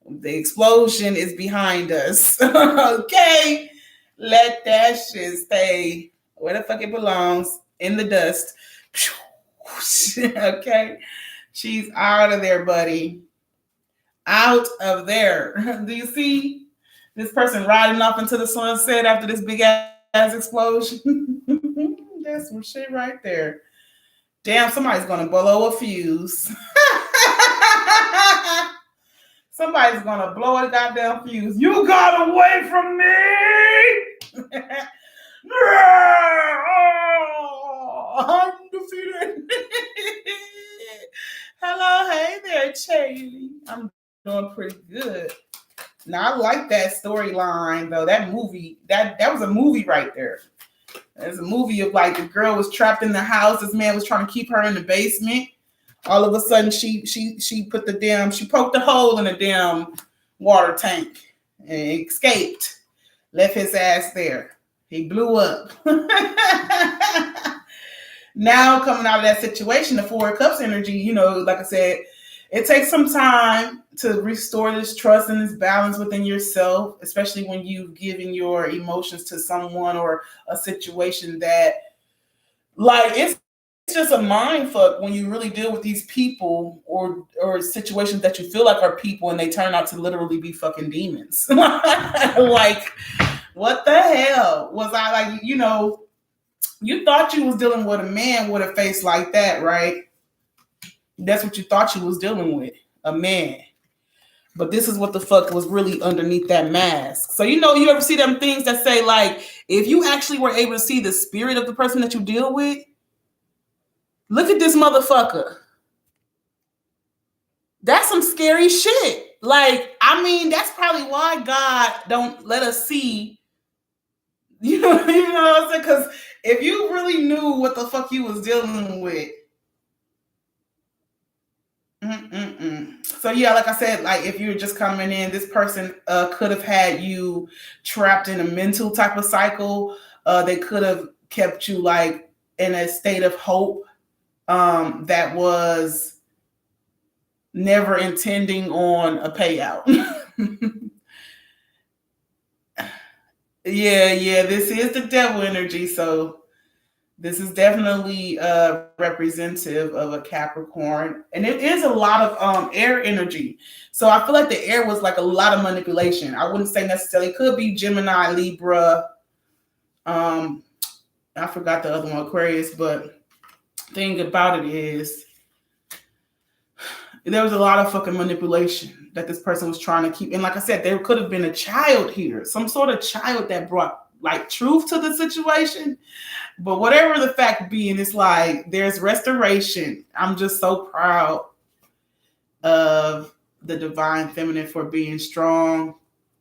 The explosion is behind us. Okay? Let that shit stay where the fuck it belongs, in the dust. Okay? She's out of there, buddy. Out of there. Do you see this person riding off into the sunset after this big ass explosion? That's some shit right there. Damn, somebody's gonna blow a fuse. Somebody's gonna blow a goddamn fuse. You got away from me! I'm defeated. Hello, hey there, Chaley. I'm doing pretty good. Now I like that storyline though. That movie, that was a movie right there. There's a movie of like the girl was trapped in the house. This man was trying to keep her in the basement. All of a sudden, she put she poked a hole in the damn water tank and escaped. Left his ass there. He blew up. Now coming out of that situation, the Four of Cups energy, like I said, it takes some time to restore this trust and this balance within yourself, especially when you've given your emotions to someone or a situation that, like, it's just a mind fuck when you really deal with these people or situations that you feel like are people and they turn out to literally be fucking demons. Like, what the hell was I like? You thought you was dealing with a man with a face like that, right? That's what you thought you was dealing with, a man. But this is what the fuck was really underneath that mask. So, you ever see them things that say, like, if you actually were able to see the spirit of the person that you deal with, look at this motherfucker. That's some scary shit. Like, I mean, that's probably why God don't let us see. You know what I'm saying? Because if you really knew what the fuck you was dealing with. So yeah, like I said, like if you were just coming in, this person could have had you trapped in a mental type of cycle. They could have kept you like in a state of hope that was never intending on a payout. Yeah. This is the devil energy, so this is definitely representative of a Capricorn, and it is a lot of air energy. So I feel like the air was like a lot of manipulation. I wouldn't say necessarily, it could be Gemini, Libra. Um, I forgot the other one, Aquarius. But thing about it is, there was a lot of fucking manipulation that this person was trying to keep. And like I said, there could have been a child here, some sort of child that brought like truth to the situation. But whatever the fact being, it's like there's restoration. I'm just so proud of the divine feminine for being strong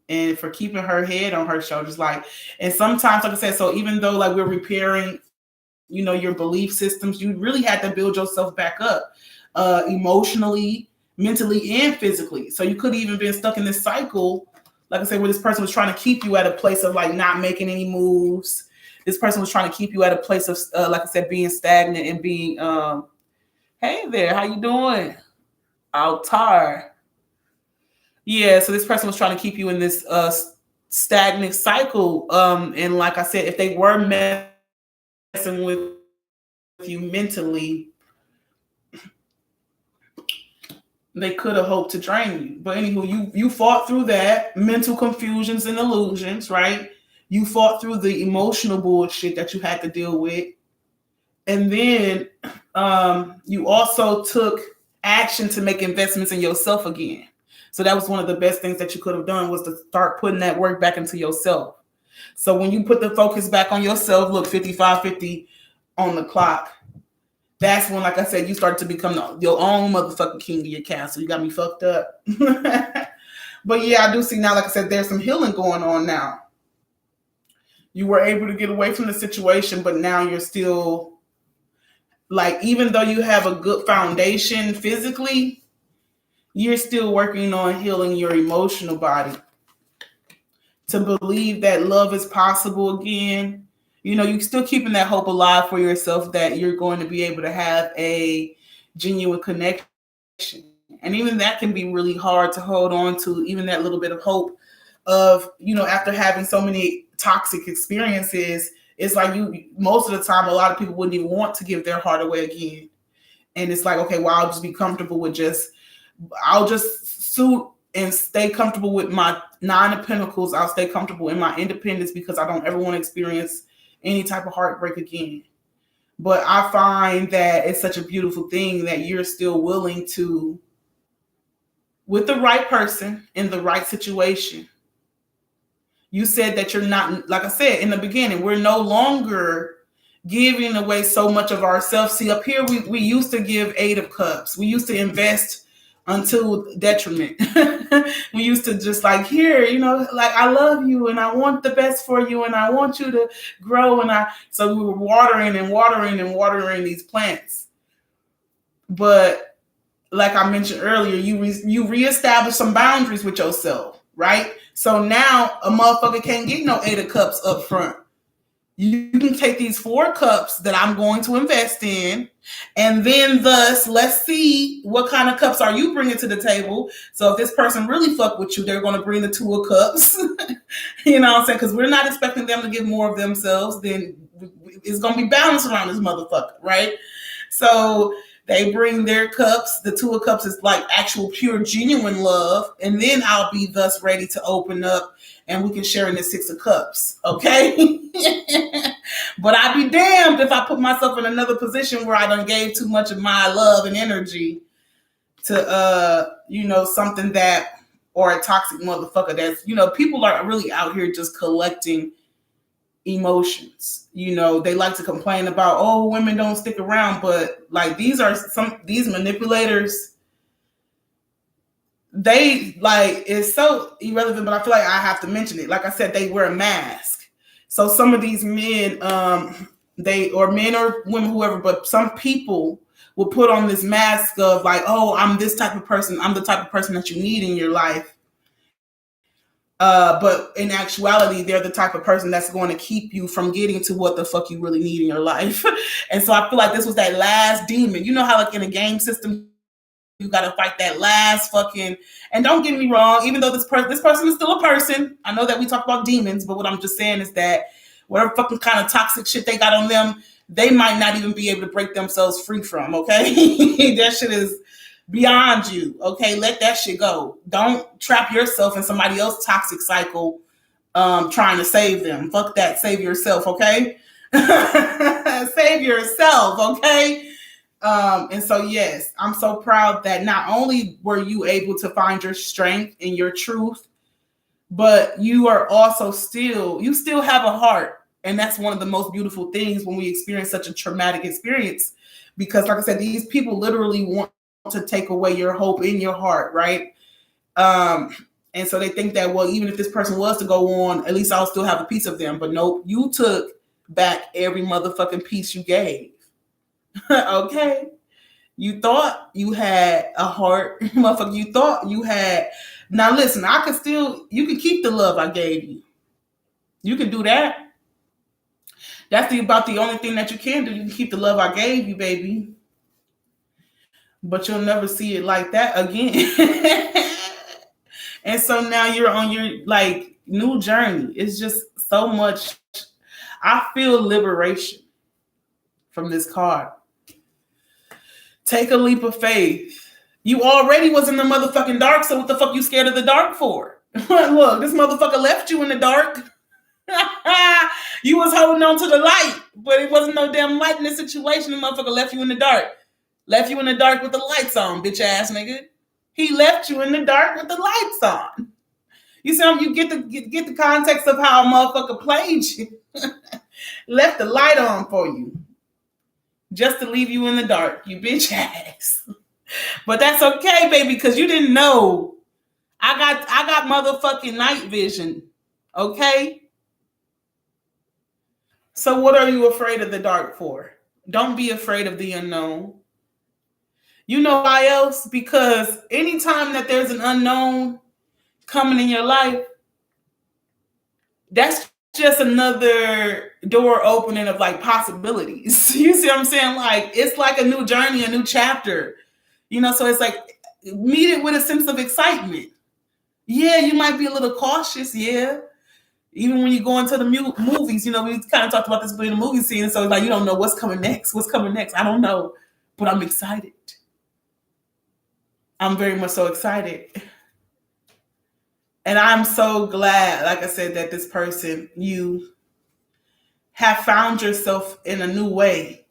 and for keeping her head on her shoulders. Like, and sometimes, like I said, so even though like we're repairing, your belief systems, you really had to build yourself back up, emotionally, mentally, and physically. So you could have even been stuck in this cycle, like I said, where this person was trying to keep you at a place of like not making any moves. This person was trying to keep you at a place of, like I said, being stagnant and being, hey there, how you doing? Altar. Yeah, so this person was trying to keep you in this stagnant cycle. And like I said, if they were messing with you mentally, they could have hoped to drain you. But anywho, you fought through that mental confusions and illusions, right? You fought through the emotional bullshit that you had to deal with. And then you also took action to make investments in yourself again. So that was one of the best things that you could have done, was to start putting that work back into yourself. So when you put the focus back on yourself, look, 55:50 on the clock. That's when, like I said, you start to become your own motherfucking king of your castle. You got me fucked up. But yeah, I do see now, like I said, there's some healing going on now. You were able to get away from the situation, but now you're still, like, even though you have a good foundation physically, you're still working on healing your emotional body to believe that love is possible again. You're still keeping that hope alive for yourself that you're going to be able to have a genuine connection. And even that can be really hard to hold on to, even that little bit of hope of, after having so many toxic experiences. It's like most of the time, a lot of people wouldn't even want to give their heart away again. And it's like, okay, well, I'll just be comfortable with I'll just suit and stay comfortable with my 9 of Pentacles. I'll stay comfortable in my independence because I don't ever want to experience any type of heartbreak again. But I find that it's such a beautiful thing that you're still willing to, with the right person in the right situation. You said that you're not, like I said in the beginning, we're no longer giving away so much of ourselves. See, up here, we used to give 8 of Cups. We used to invest until detriment. We used to just like, here, like, I love you and I want the best for you and I want you to grow. So we were watering and watering and watering these plants. But like I mentioned earlier, you reestablish some boundaries with yourself, right? So now a motherfucker can't get no 8 of Cups up front. You can take these 4 cups that I'm going to invest in, and then thus, let's see what kind of cups are you bringing to the table. So if this person really fuck with you, they're going to bring the 2 of Cups. You know what I'm saying? Because we're not expecting them to give more of themselves. Then it's going to be balanced around this motherfucker, right? So they bring their cups. The 2 of Cups is like actual, pure, genuine love. And then I'll be thus ready to open up and we can share in the 6 of Cups. Okay? But I'd be damned if I put myself in another position where I done gave too much of my love and energy to, something that, or a toxic motherfucker that's, people are really out here just collecting emotions. They like to complain about, oh, women don't stick around, but like these manipulators, they like, it's so irrelevant, but I feel like I have to mention it. Like I said, they wear a mask. So some of these men, men or women, whoever, but some people will put on this mask of like, oh, I'm this type of person. I'm the type of person that you need in your life. But in actuality, they're the type of person that's going to keep you from getting to what the fuck you really need in your life. And so I feel like this was that last demon. You know how like in a game system, You got to fight that last fucking. And don't get me wrong, even though this person is still a person. I know that we talk about demons, but what I'm just saying is that whatever fucking kind of toxic shit they got on them, they might not even be able to break themselves free from. Okay, that shit is beyond you. Okay, let that shit go. Don't trap yourself in somebody else's toxic cycle. Trying to save them. Fuck that. Save yourself. Okay. Save yourself. Okay. And so, yes, I'm so proud that not only were you able to find your strength and your truth, but you are also you still have a heart. And that's one of the most beautiful things when we experience such a traumatic experience, because like I said, these people literally want to take away your hope in your heart. Right. And so they think that, well, even if this person was to go on, at least I'll still have a piece of them. But nope, you took back every motherfucking piece you gave. Okay. You thought you had a heart, motherfucker. You thought you had. Now listen, you can keep the love I gave you. You can do that. That's about the only thing that you can do. You can keep the love I gave you, baby. But you'll never see it like that again. And so now you're on your like new journey. It's just so much. I feel liberation from this card. Take a leap of faith. You already was in the motherfucking dark, so what the fuck you scared of the dark for? Look, this motherfucker left you in the dark. You was holding on to the light, but it wasn't no damn light in this situation. The motherfucker left you in the dark. Left you in the dark with the lights on, bitch ass nigga. He left you in the dark with the lights on. You see, you get the context of how a motherfucker played you. Left the light on for you. Just to leave you in the dark, you bitch ass. But that's okay, baby, because you didn't know. I got motherfucking night vision. Okay? So what are you afraid of the dark for? Don't be afraid of the unknown. You know why else? Because anytime that there's an unknown coming in your life, that's just another door opening of like possibilities. You see what I'm saying? Like, it's like a new journey, a new chapter. You know, so it's like, meet it with a sense of excitement. Yeah, you might be a little cautious, yeah. Even when you go into the movies, you know, we kind of talked about this in the movie scene, so it's like, you don't know what's coming next. What's coming next? I don't know, but I'm excited. I'm very much so excited. And I'm so glad, like I said, that this person, you have found yourself in a new way.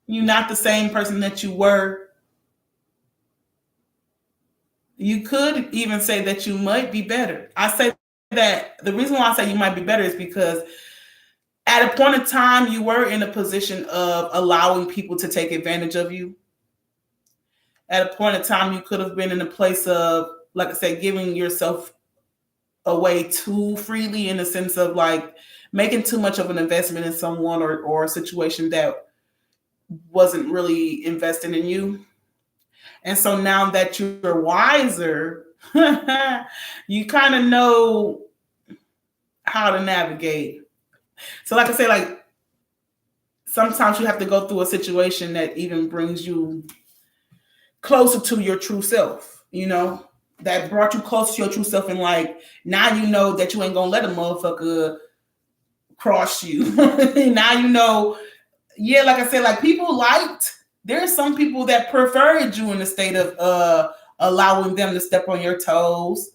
You're not the same person that you were. You could even say that you might be better. I say that the reason why I say you might be better is because at a point in time, you were in a position of allowing people to take advantage of you. At a point in time, you could have been in a place of, like I said, giving yourself away too freely, in the sense of like making too much of an investment in someone or a situation that wasn't really investing in you. And so now that you're wiser, you kind of know how to navigate. So like I say, like sometimes you have to go through a situation that even brings you closer to your true self, you know, that brought you closer to your true self. And like, now you know that you ain't gonna let a motherfucker cross you. Now you know, yeah, like I said, like there's some people that preferred you in the state of allowing them to step on your toes.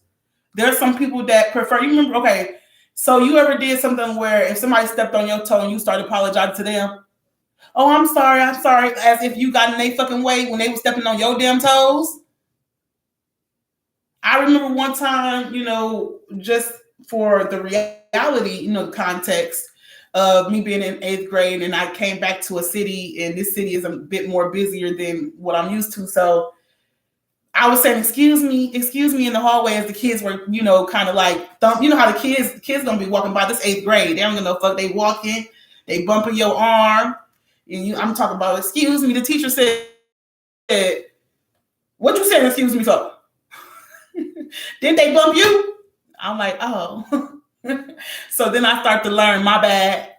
There's some people that prefer, you remember, okay, so you ever did something where if somebody stepped on your toe and you started apologizing to them, oh, I'm sorry, as if you got in their fucking way when they were stepping on your damn toes? I remember one time, you know, just for the reality, you know, the context of me being in 8th grade, and I came back to a city, and this city is a bit more busier than what I'm used to. So I was saying, excuse me in the hallway as the kids were, you know, kind of like, you know how the kids gonna be walking by, this 8th grade. They don't give no fuck. They walking, they bumping your arm. And I'm talking about, excuse me. The teacher said, what you saying excuse me for? Didn't they bump you? I'm like, oh. So then I start to learn, my bad.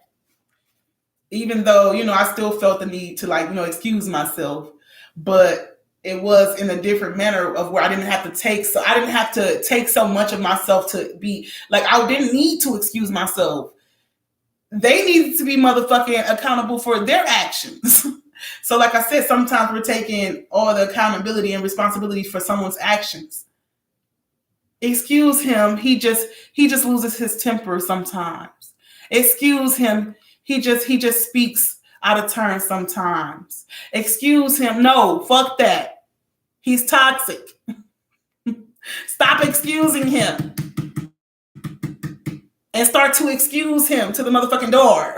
Even though, you know, I still felt the need to, like, you know, excuse myself. But it was in a different manner of where I didn't have to take so much of myself to be like, I didn't need to excuse myself. They needed to be motherfucking accountable for their actions. So like I said, sometimes we're taking all the accountability and responsibility for someone's actions. Excuse him. He just loses his temper sometimes. Excuse him. He just speaks out of turn sometimes. Excuse him. No, fuck that. He's toxic. Stop excusing him. And start to excuse him to the motherfucking door.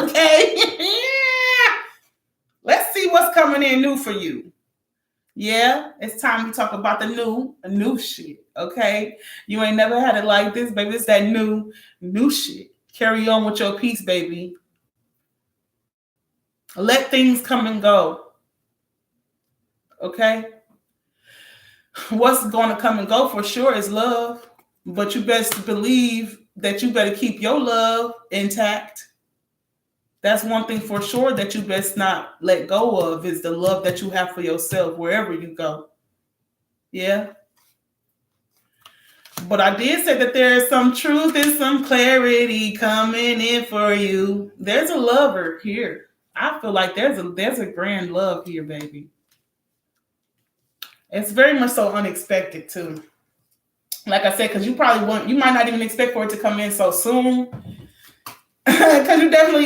Okay? Let's see what's coming in new for you. Yeah, it's time to talk about the new shit. Okay? You ain't never had it like this, baby. It's that new shit. Carry on with your peace, baby. Let things come and go. Okay? What's going to come and go for sure is love. But you best believe that you better keep your love intact. That's one thing for sure that you best not let go of is the love that you have for yourself wherever you go. Yeah. But I did say that there is some truth and some clarity coming in for you. There's a lover here. I feel like there's a grand love here, baby. It's very much so unexpected too. Like I said, because you might not even expect for it to come in so soon. Because you definitely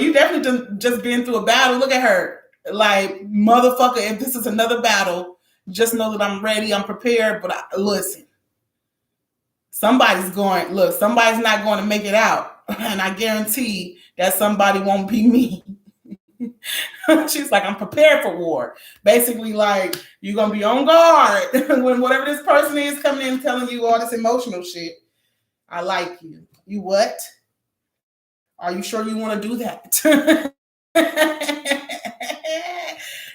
you definitely just been through a battle. Look at her. Like, motherfucker, if this is another battle, just know that I'm ready, I'm prepared. But listen, somebody's not going to make it out. And I guarantee that somebody won't be me. She's like, I'm prepared for war. Basically, like, you're going to be on guard when whatever this person is coming in telling you all this emotional shit. I like you. You what? Are you sure you want to do that?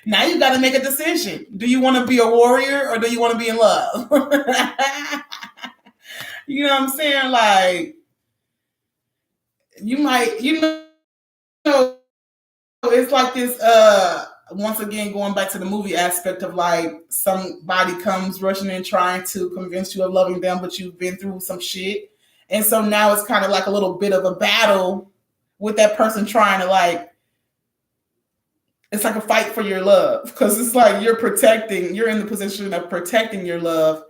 Now you got to make a decision. Do you want to be a warrior or do you want to be in love? You know what I'm saying? Like, you might, it's like this, once again, going back to the movie aspect of like somebody comes rushing in trying to convince you of loving them, but you've been through some shit. And so now it's kind of like a little bit of a battle with that person trying to it's like a fight for your love. Because it's like you're in the position of protecting your love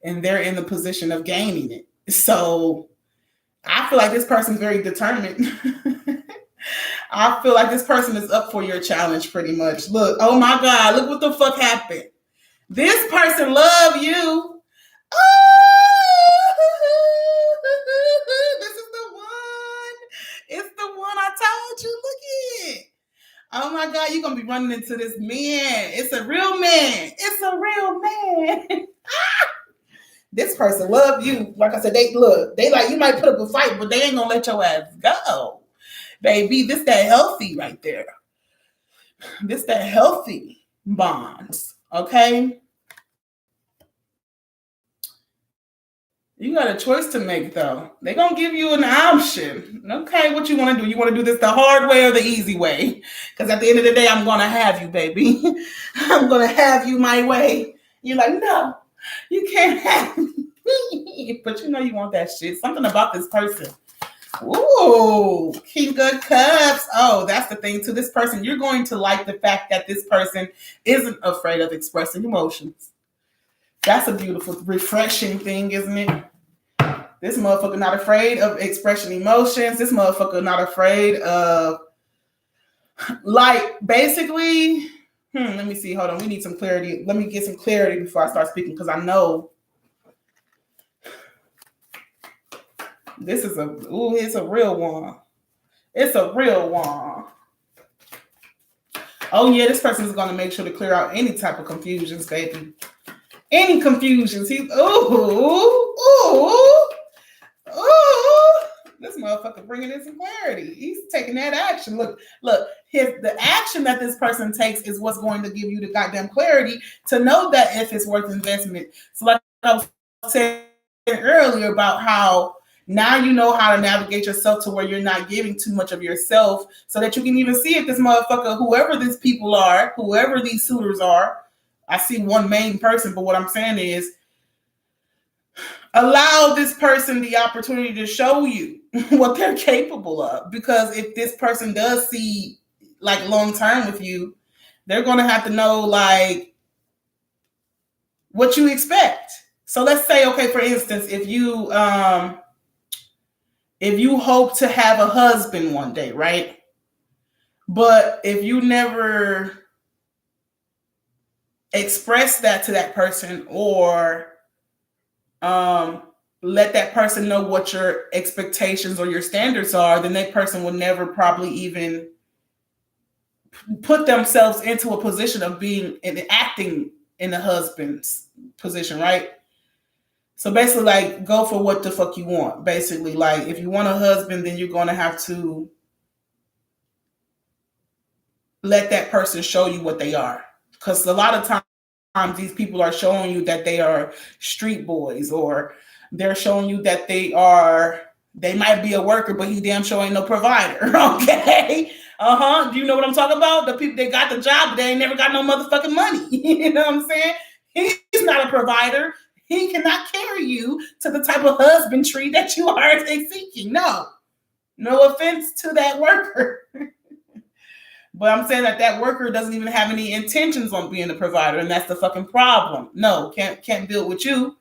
and they're in the position of gaining it. So I feel like this person's very determined. I feel like this person is up for your challenge pretty much. Look, oh my God, look what the fuck happened. This person love you. Oh, this is the one. It's the one I told you. Look at it. Oh my God, you're going to be running into this man. It's a real man. It's a real man. This person love you. Like I said, they like, you might put up a fight, but they ain't going to let your ass go. Baby, this that healthy right there. This that healthy bonds, okay? You got a choice to make, though. They're going to give you an option. Okay, what you want to do? You want to do this the hard way or the easy way? Because at the end of the day, I'm going to have you, baby. I'm going to have you my way. You're like, no, you can't have me. But you know you want that shit. Something about this person. Ooh, King of Cups. Oh, that's the thing too. This person, you're going to like the fact that this person isn't afraid of expressing emotions. That's a beautiful, refreshing thing, isn't it? This motherfucker not afraid of expressing emotions. This motherfucker not afraid of, like, basically, let me see. Hold on. We need some clarity. Let me get some clarity before I start speaking because I know this is it's a real one. It's a real one. Oh, yeah, this person is going to make sure to clear out any type of confusions, baby. Any confusions. He's, this motherfucker bringing in some clarity. He's taking that action. Look, the action that this person takes is what's going to give you the goddamn clarity to know that if it's worth investment. So like I was saying earlier about how now you know how to navigate yourself to where you're not giving too much of yourself so that you can even see if this motherfucker, whoever these people are, whoever these suitors are, I see one main person, but what I'm saying is allow this person the opportunity to show you what they're capable of. Because if this person does see like long term with you, they're going to have to know like what you expect. So let's say, okay, for instance, if you hope to have a husband one day, right? But if you never express that to that person or let that person know what your expectations or your standards are, then that person will never probably even put themselves into a position of being and acting in the husband's position, right? So basically, like, go for what the fuck you want. Basically, like, if you want a husband, then you're going to have to let that person show you what they are. Because a lot of times these people are showing you that they are street boys, or they're showing you that they might be a worker, but he damn sure ain't no provider. Okay. Do you know what I'm talking about? The people, they got the job, but they ain't never got no motherfucking money. You know what I'm saying? He's not a provider. He cannot carry you to the type of husbandry that you are seeking. No offense to that worker. But I'm saying that worker doesn't even have any intentions on being a provider, and that's the fucking problem. No, can't build with you.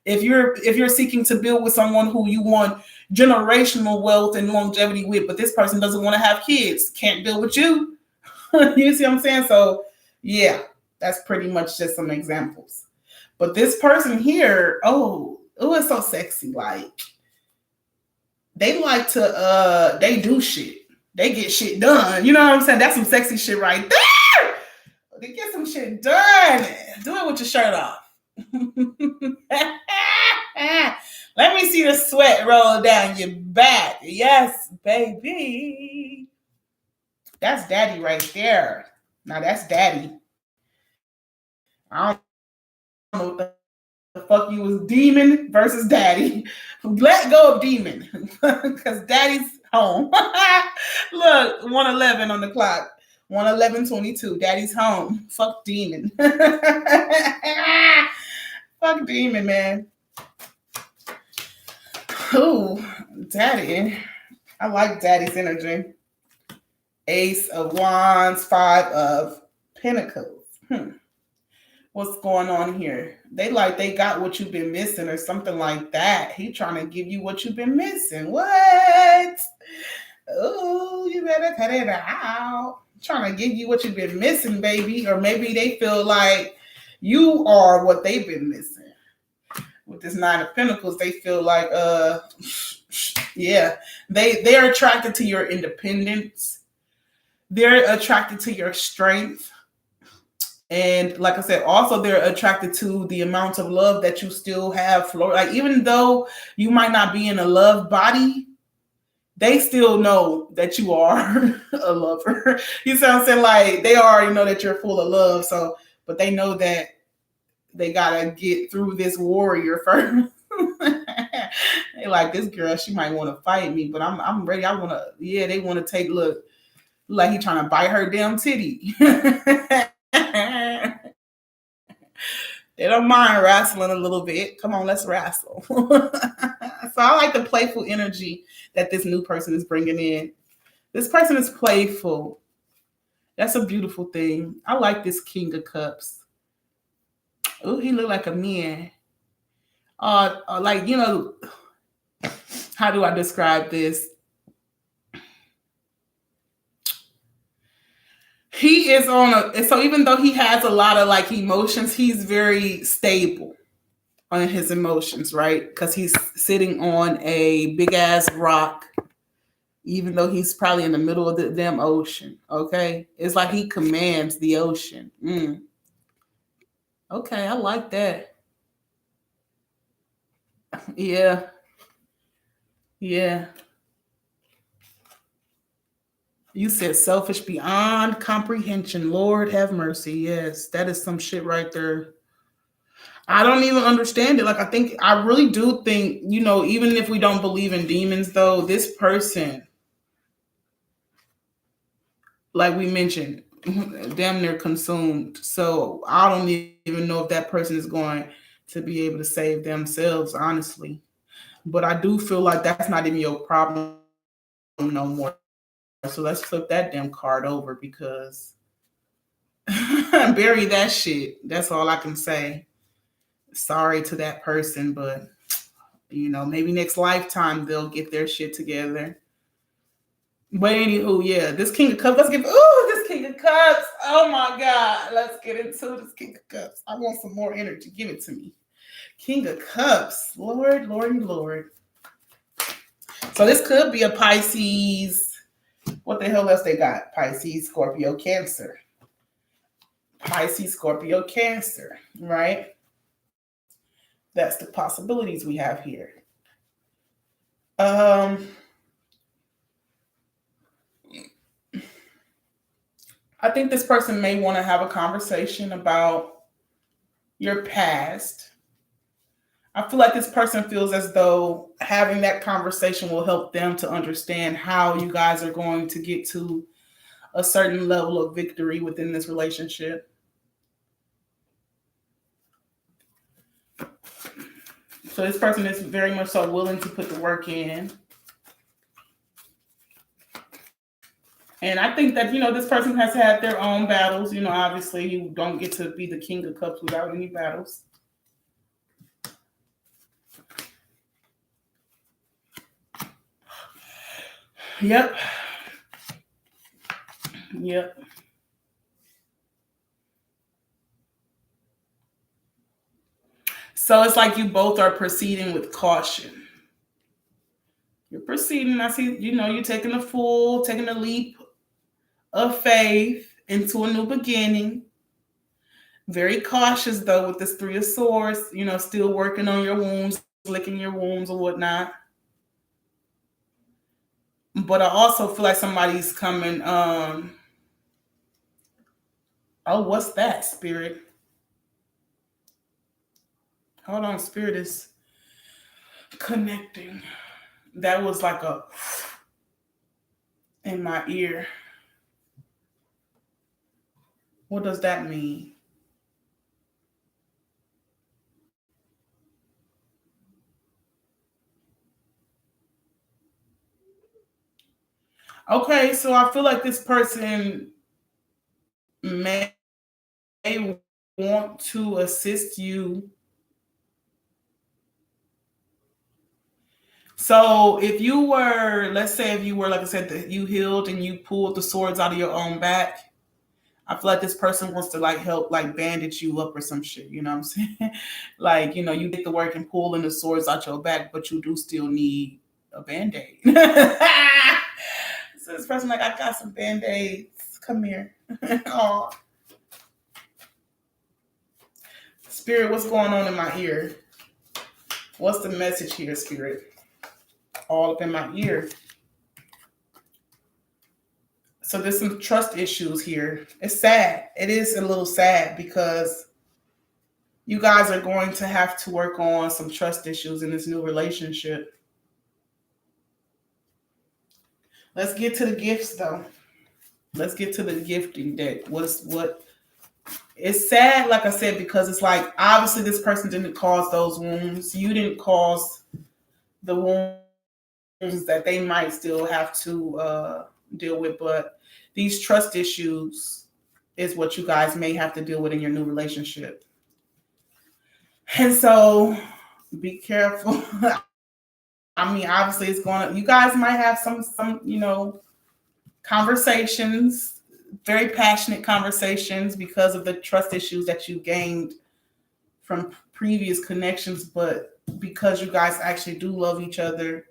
If you're seeking to build with someone who you want generational wealth and longevity with, but this person doesn't want to have kids, can't build with you. You see what I'm saying? So yeah, that's pretty much just some examples. But this person here, it's so sexy. Like, they like to they do shit. They get shit done. You know what I'm saying? That's some sexy shit right there. They get some shit done. Do it with your shirt off. Let me see the sweat roll down your back. Yes, baby. That's daddy right there. Now that's daddy. I don't know what the fuck you was, demon versus daddy. Let go of demon. Because daddy's home. Look, 1:11 on the clock. 1:11:22. Daddy's home. Fuck demon. Fuck demon, man. Ooh, daddy. I like daddy's energy. Ace of Wands, 5 of Pentacles. What's going on here? They got what you've been missing or something like that. He trying to give you what you've been missing. What? Oh, you better cut it out. Trying to give you what you've been missing, baby. Or maybe they feel like you are what they've been missing. With this 9 of Pentacles, they feel like, yeah, they're attracted to your independence. They're attracted to your strength. And like I said, also they're attracted to the amount of love that you still have. Like, even though you might not be in a love body, they still know that you are a lover. You see what I'm saying? Like, they already know that you're full of love. So, but they know that they gotta get through this warrior first. They like, this girl, she might want to fight me, but I'm ready. They want to take, look, like he trying to bite her damn titty. They don't mind wrestling a little bit. Come on, let's wrestle. So I like the playful energy that this new person is bringing in. This person is playful. That's a beautiful thing. I like this King of Cups. Oh, he look like a man. Like, you know, how do I describe this? He is so even though he has a lot of like emotions, he's very stable on his emotions, right? Because he's sitting on a big ass rock, even though he's probably in the middle of the damn ocean. Okay. It's like he commands the ocean. Okay, I like that. Yeah. Yeah. You said selfish beyond comprehension. Lord have mercy. Yes, that is some shit right there. I don't even understand it. Like, I really do think, you know, even if we don't believe in demons, though, this person, like we mentioned, damn near consumed. So I don't even know if that person is going to be able to save themselves, honestly. But I do feel like that's not even your problem no more. So let's flip that damn card over because bury that shit. That's all I can say. Sorry to that person, but maybe next lifetime they'll get their shit together. But anywho, yeah, this King of Cups. Let's get this King of Cups. Oh my God, let's get into this King of Cups. I want some more energy. Give it to me. King of Cups, Lord, Lord, Lord. So this could be a Pisces. What the hell else they got? Pisces, Scorpio, Cancer. Pisces, Scorpio, Cancer, right? That's the possibilities we have here. I think this person may want to have a conversation about your past. I feel like this person feels as though having that conversation will help them to understand how you guys are going to get to a certain level of victory within this relationship. So this person is very much so willing to put the work in. And I think that, this person has had their own battles. Obviously you don't get to be the King of Cups without any battles. Yep. So it's like you both are proceeding with caution. You're proceeding. I see, you're taking a leap of faith into a new beginning. Very cautious though with this Three of Swords, still working on your wounds, licking your wounds or whatnot. But I also feel like somebody's coming. Oh, what's that, Spirit? Hold on, Spirit is connecting. That was like a in my ear. What does that mean? Okay, so I feel like this person may want to assist you. So if you were, let's say if you were, like I said, that you healed and you pulled the swords out of your own back, I feel like this person wants to help bandage you up or some shit. You know what I'm saying? You get the work and pulling the swords out your back, but you do still need a band-aid. So this person I got some band-aids. Come here. Oh. Spirit, what's going on in my ear? What's the message here, Spirit? All up in my ear. So there's some trust issues here. It's sad. It is a little sad because you guys are going to have to work on some trust issues in this new relationship. Let's get to the gifts though. Let's get to the gifting deck. It's sad, like I said, because it's obviously this person didn't cause those wounds. You didn't cause the wounds that they might still have to deal with, but these trust issues is what you guys may have to deal with in your new relationship. And so be careful. I mean, obviously you guys might have some conversations, very passionate conversations because of the trust issues that you gained from previous connections, but because you guys actually do love each other,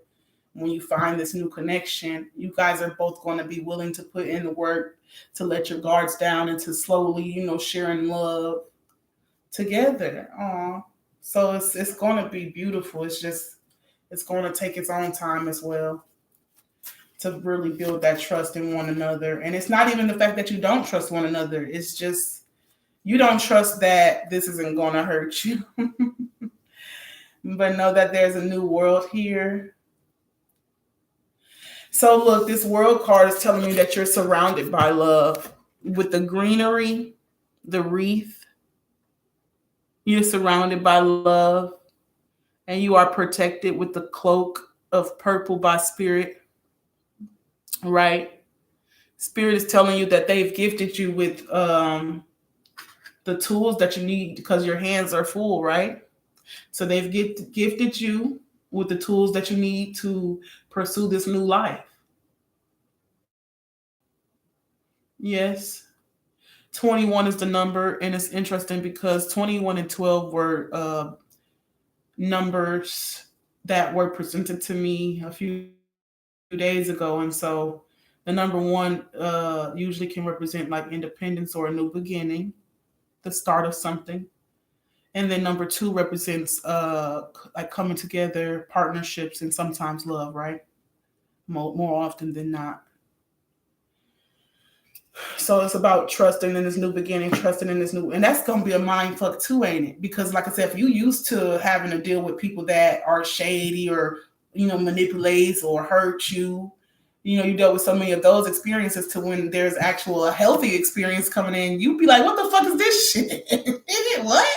when you find this new connection, you guys are both going to be willing to put in the work to let your guards down and to slowly, sharing love together. So it's going to be beautiful. It's going to take its own time as well to really build that trust in one another. And it's not even the fact that you don't trust one another. It's just you don't trust that this isn't going to hurt you. But know that there's a new world here. So look, this world card is telling you that you're surrounded by love. with the greenery, the wreath. You're surrounded by love, and you are protected with the cloak of purple by spirit, right? Spirit is telling you that they've gifted you with the tools that you need because your hands are full, right? So they've gifted you with the tools that you need to pursue this new life. Yes. 21 is the number, and it's interesting because 21 and 12 were numbers that were presented to me a few days ago. And so the number one usually can represent like independence or a new beginning, the start of something. And then number two represents like coming together, partnerships, and sometimes love, right? More often than not. So it's about trusting in this new beginning, trusting in this new, and that's gonna be a mind fuck too, ain't it? Because like I said, if you used to having to deal with people that are shady or manipulate or hurt you, you dealt with so many of those experiences to when there's actual a healthy experience coming in, you'd be like, what the fuck is this shit? What?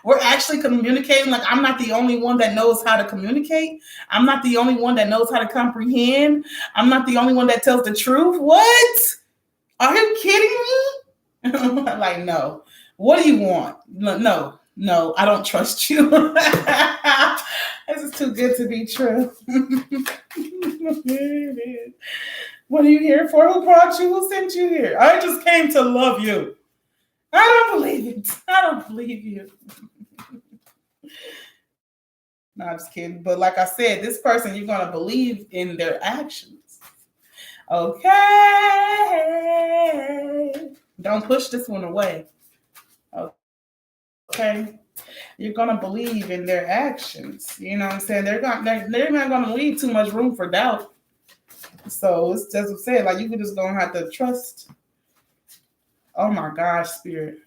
We're actually communicating. Like, I'm not the only one that knows how to communicate. I'm not the only one that knows how to comprehend. I'm not the only one that tells the truth. What? Are you kidding me? Like, no. What do you want? No, I don't trust you. This is too good to be true. What are you here for? Who brought you? Who sent you here? I just came to love you. I don't believe it. I don't believe you. No, I'm just kidding. But like I said, this person, you're going to believe in their actions. Okay. Don't push this one away. Okay. You're going to believe in their actions. You know what I'm saying? They're not going to leave too much room for doubt. So it's just what I'm saying. Like, you're just going to have to trust. Oh my gosh, Spirit.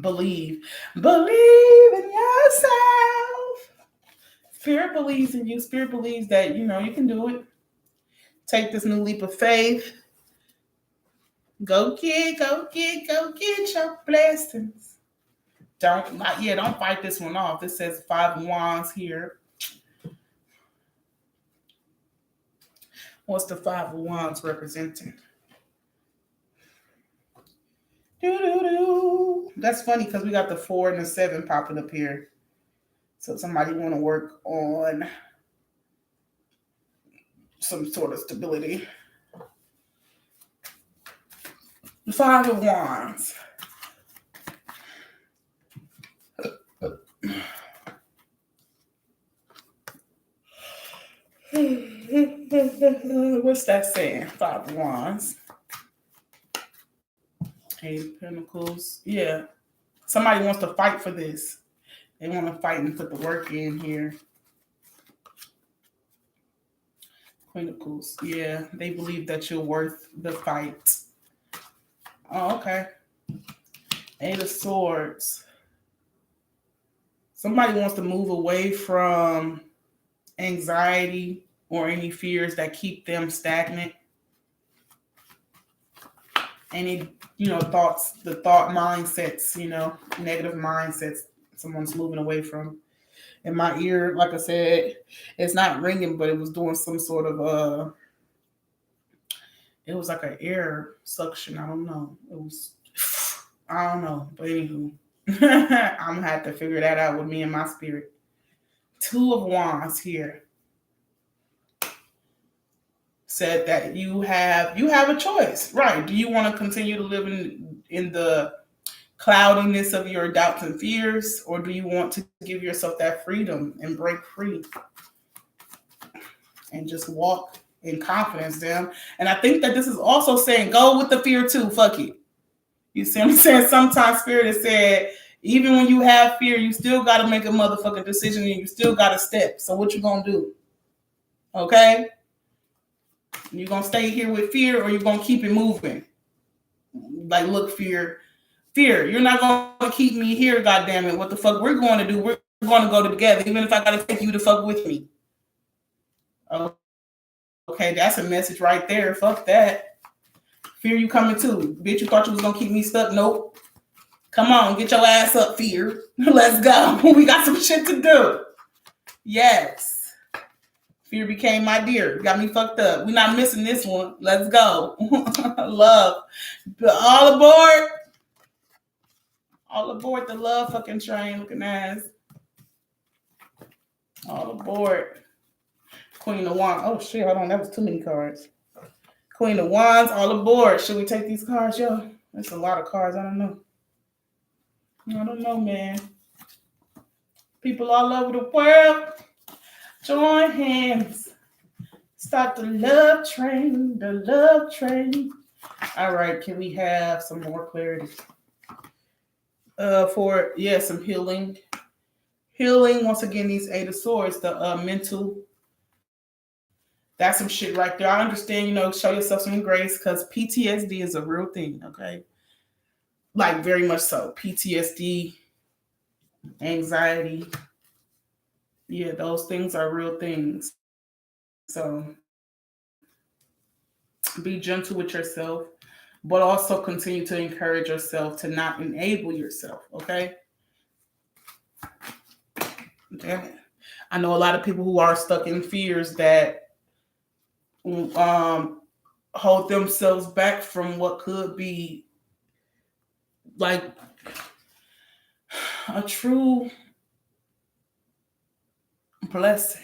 Believe in yourself. Spirit believes in you. Spirit believes that, you can do it. Take this new leap of faith. Go get your blessings. Don't fight this one off. It says 5 of Wands here. What's the 5 of Wands representing? That's funny because we got the 4 and the 7 popping up here. So somebody want to work on some sort of stability. The 5 of Wands. What's that saying? 5 of Wands. 8 of Pentacles. Yeah. Somebody wants to fight for this. They want to fight and put the work in here. Pentacles. Yeah. They believe that you're worth the fight. Oh, okay. 8 of Swords. Somebody wants to move away from anxiety or any fears that keep them stagnant. Any, thoughts, the thought mindsets, negative mindsets someone's moving away from. In my ear, like I said, it's not ringing, but it was doing some sort of it was like an air suction. I don't know. I don't know. But anywho, I'm gonna have to figure that out with me and my spirit. 2 of Wands here. Said that you have a choice, right? Do you want to continue to live in the cloudiness of your doubts and fears, or do you want to give yourself that freedom and break free and just walk in confidence, then? And I think that this is also saying go with the fear too. Fuck it. You see what I'm saying? Sometimes Spirit has said, even when you have fear, you still got to make a motherfucking decision and you still got to step. So what you gonna do? Okay. You gonna stay here with fear, or you gonna keep it moving? Like, look, fear, you're not gonna keep me here, goddamn it. What the fuck we're going to do? We're going to go together, even if I gotta take you to fuck with me. Okay, that's a message right there. Fuck that. Fear, you coming too. Bitch, you thought you was going to keep me stuck? Nope. Come on, get your ass up, Fear. Let's go. We got some shit to do. Yes. Fear became my dear. Got me fucked up. We're not missing this one. Let's go. Love. All aboard. All aboard the love fucking train looking ass. All aboard. Queen of Wands. Oh shit, hold on. That was too many cards. Queen of Wands, all aboard. Should we take these cards, yo? That's a lot of cards. I don't know. I don't know, man. People all over the world, join hands. Start the love train, the love train. All right, can we have some more clarity? Some healing. Healing, once again, these Eight of Swords, the mental. That's some shit right there. I understand, show yourself some grace because PTSD is a real thing, okay? Like, very much so. PTSD, anxiety. Yeah, those things are real things. So, be gentle with yourself, but also continue to encourage yourself to not enable yourself, okay? Okay. I know a lot of people who are stuck in fears that hold themselves back from what could be like a true blessing,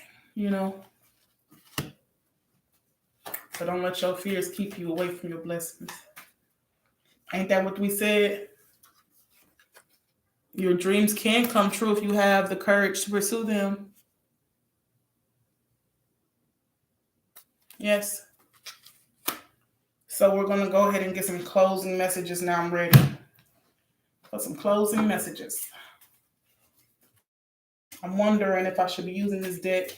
So don't let your fears keep you away from your blessings. Ain't that what we said? Your dreams can come true if you have the courage to pursue them. Yes. So we're going to go ahead and get some closing messages now. I'm ready for some closing messages. I'm wondering if I should be using this deck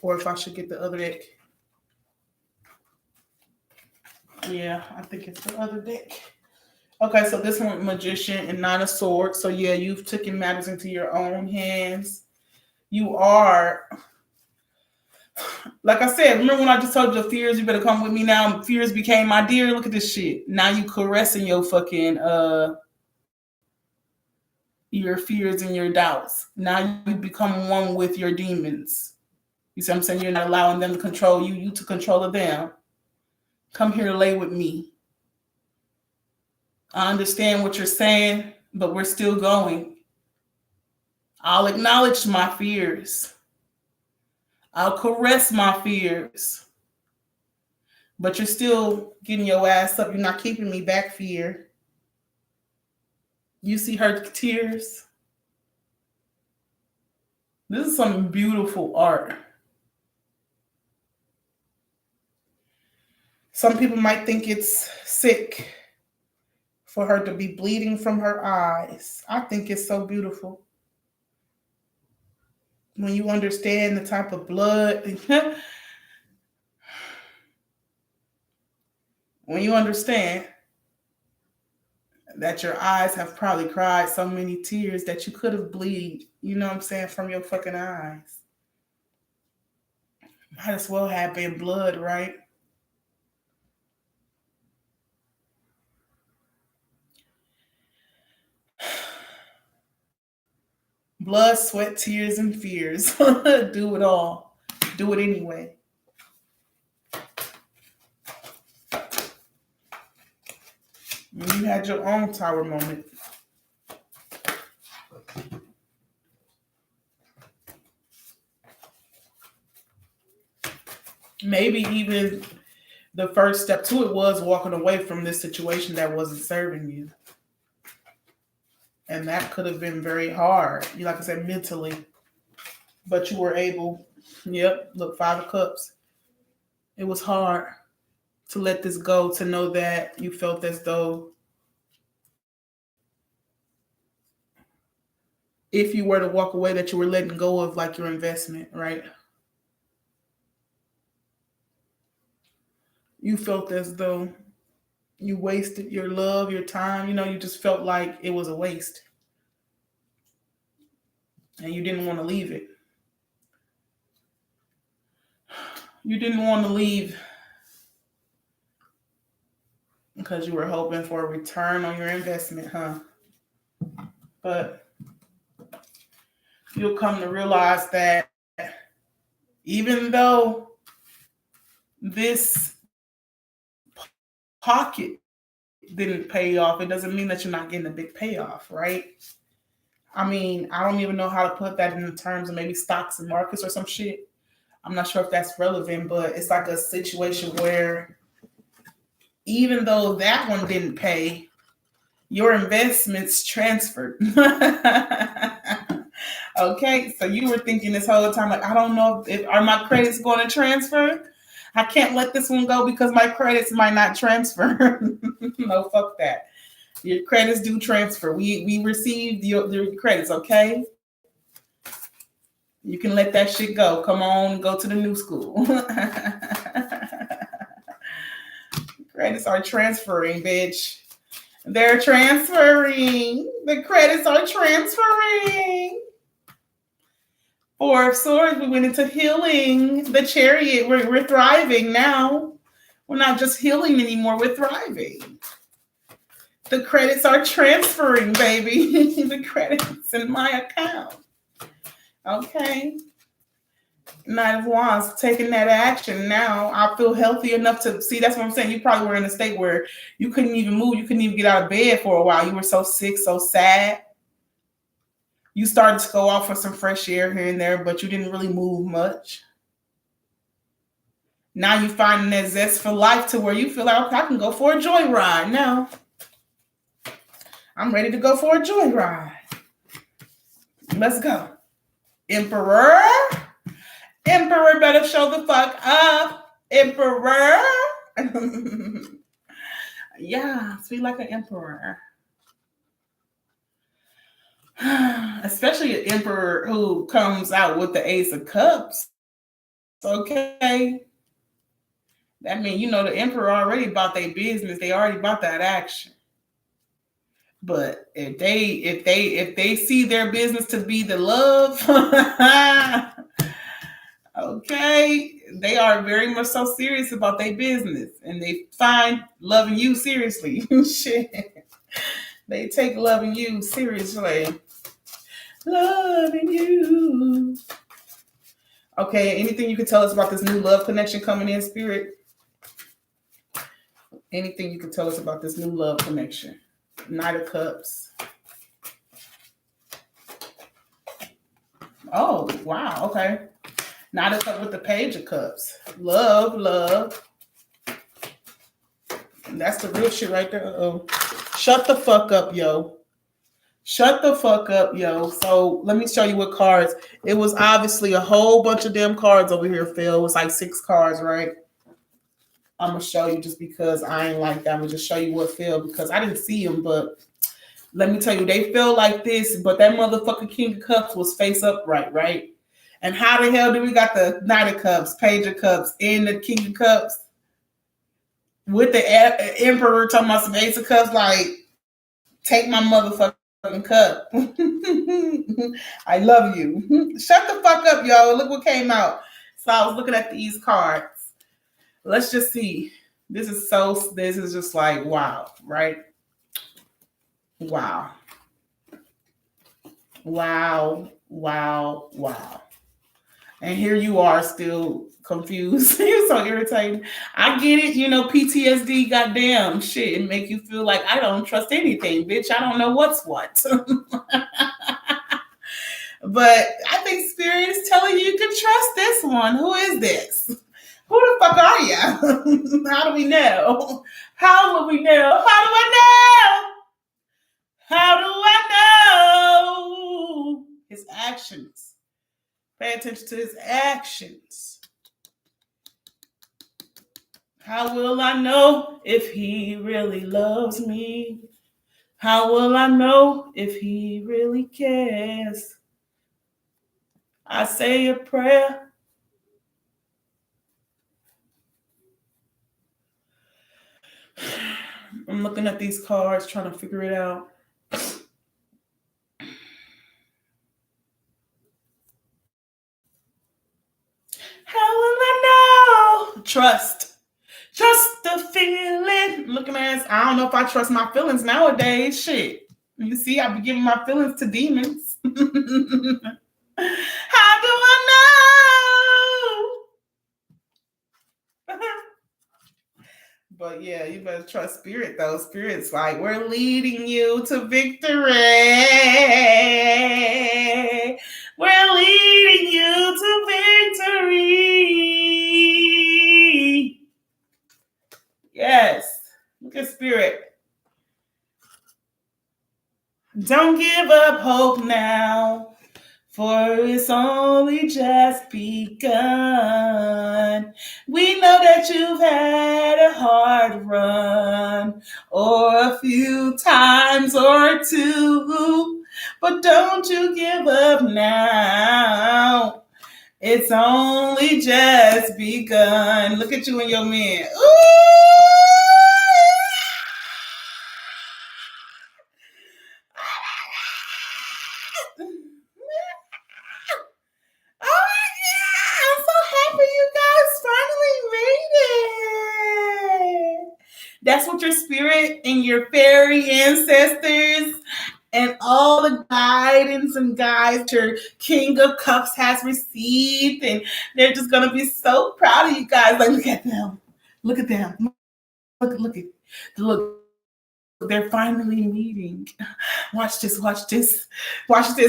or if I should get the other deck. Yeah, I think it's the other deck. Okay, so this one, Magician and Nine of Swords. So yeah, you've taken matters into your own hands. You are, like I said, remember when I just told you the fears, you better come with me now. Fears became my dear. Look at this shit. Now you caressing your fucking, your fears and your doubts. Now you become one with your demons. You see what I'm saying? You're not allowing them to control you, you to control them. Come here to lay with me. I understand what you're saying, but we're still going. I'll acknowledge my fears. I'll caress my fears. But you're still getting your ass up. You're not keeping me back, fear. You see her tears? This is some beautiful art. Some people might think it's sick for her to be bleeding from her eyes. I think it's so beautiful. When you understand the type of blood, when you understand that your eyes have probably cried so many tears that you could have bleed, from your fucking eyes. Might as well have been blood, right? Blood, sweat, tears, and fears. Do it all. Do it anyway. You had your own tower moment. Maybe even the first step to it was walking away from this situation that wasn't serving you. And that could have been very hard, like I said, mentally. But you were able, look, 5 of Cups. It was hard to let this go, to know that you felt as though if you were to walk away, that you were letting go of like your investment, right? You felt as though you wasted your love, your time. You just felt like it was a waste. And you didn't want to leave it. You didn't want to leave Because you were hoping for a return on your investment, huh? But you'll come to realize that even though this pocket didn't pay off, it doesn't mean that you're not getting a big payoff, right? I mean, I don't even know how to put that in terms of maybe stocks and markets or some shit. I'm not sure if that's relevant, but it's like a situation where even though that one didn't pay, your investments transferred. Okay, so you were thinking this whole time, like, I don't know if are my credits going to transfer? I can't let this one go because my credits might not transfer. No, fuck that. Your credits do transfer. We received your credits, okay? You can let that shit go. Come on, go to the new school. Credits are transferring, bitch. They're transferring. The credits are transferring. Four of Swords, we went into healing. The Chariot, we're thriving now. We're not just healing anymore, we're thriving. The credits are transferring, baby. The credits in my account. Okay. Knight of Wands, taking that action now. I feel healthy enough to see. That's what I'm saying. You probably were in a state where you couldn't even move. You couldn't even get out of bed for a while. You were so sick, so sad. You started to go out for some fresh air here and there, but you didn't really move much. Now you're finding that zest for life to where you feel like, okay, I can go for a joyride now. I'm ready to go for a joyride. Let's go. Emperor. Emperor better show the fuck up. Emperor. Yeah, speak like an emperor. Especially an emperor who comes out with the Ace of Cups. Okay. That means, you know, the emperor already about their business. They already about that action. But if they see their business to be the love, okay, they are very much so serious about their business, and they find loving you seriously. Shit, they take loving you seriously. Loving you. Okay, anything you can tell us about this new love connection coming in, Spirit? Anything you can tell us about this new love connection? Knight of Cups. Oh, wow. Okay. Knight of Cups with the Page of Cups. Love, love. That's the real shit right there. Uh-oh. Shut the fuck up, yo. Shut the fuck up, yo. So let me show you what cards. It was obviously a whole bunch of damn cards over here, Phil. It was like 6 cards, right? I'm going to show you just because I ain't like that. I'm going to just show you what fell because I didn't see them, but let me tell you, they fell like this, but that motherfucking King of Cups was face upright, right? And how the hell do we got the Knight of Cups, Page of Cups, and the King of Cups with the Emperor talking about some Ace of Cups? Like, take my motherfucking cup. I love you. Shut the fuck up, yo. Look what came out. So I was looking at these cards. Let's just see. This is just like, wow, right? Wow. Wow, wow, wow. And here you are still confused. You're so irritating. I get it, you know, PTSD, goddamn shit. It make you feel like I don't trust anything, bitch. I don't know what's what. But I think Spirit is telling you can trust this one. Who is this? Who the fuck are you? How do we know? How will we know? How do I know? How do I know? His actions. Pay attention to his actions. How will I know if he really loves me? How will I know if he really cares? I say a prayer. I'm looking at these cards, trying to figure it out. How will I know? Trust. Trust the feeling. Looking at, I don't know if I trust my feelings nowadays. Shit. You see, I be giving my feelings to demons. How do I know? But yeah, you better trust spirit though. Spirit's like, we're leading you to victory. We're leading you to victory. Yes. Look at spirit. Don't give up hope now, for it's only just begun. We know that you've had a hard run, or a few times or two, but don't you give up now. It's only just begun. Look at you and your man. Ooh! I'm so happy you guys finally made it. That's what your spirit and your fairy ancestors and all the guidance and guides your King of Cups has received. And they're just going to be so proud of you guys. Like, look at them. Look at them. Look. They're finally meeting. Watch this. It's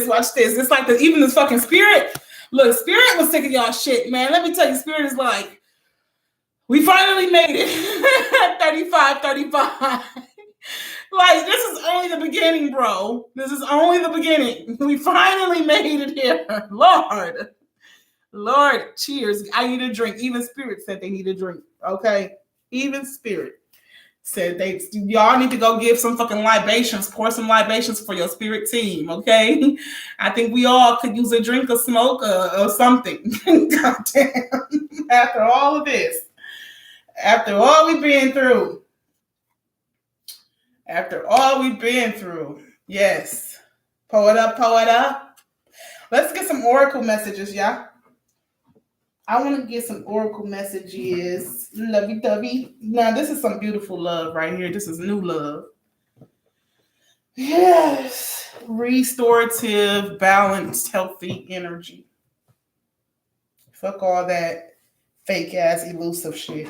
like even this fucking spirit. Look, spirit was sick of y'all shit, man. Let me tell you, spirit is like, we finally made it. 35. Like, this is only the beginning, bro. This is only the beginning. We finally made it here. Lord, cheers. I need a drink. Even spirit said they need a drink. Okay? Even spirit said y'all need to go give some fucking libations, pour some libations for your spirit team, okay? I think we all could use a drink of smoke or something. Goddamn. After all of this. After all we've been through. Yes. Pull it up. Let's get some oracle messages, y'all. I want to get some oracle messages. Lovey-dovey. Now, this is some beautiful love right here. This is new love. Yes. Restorative, balanced, healthy energy. Fuck all that fake ass elusive shit.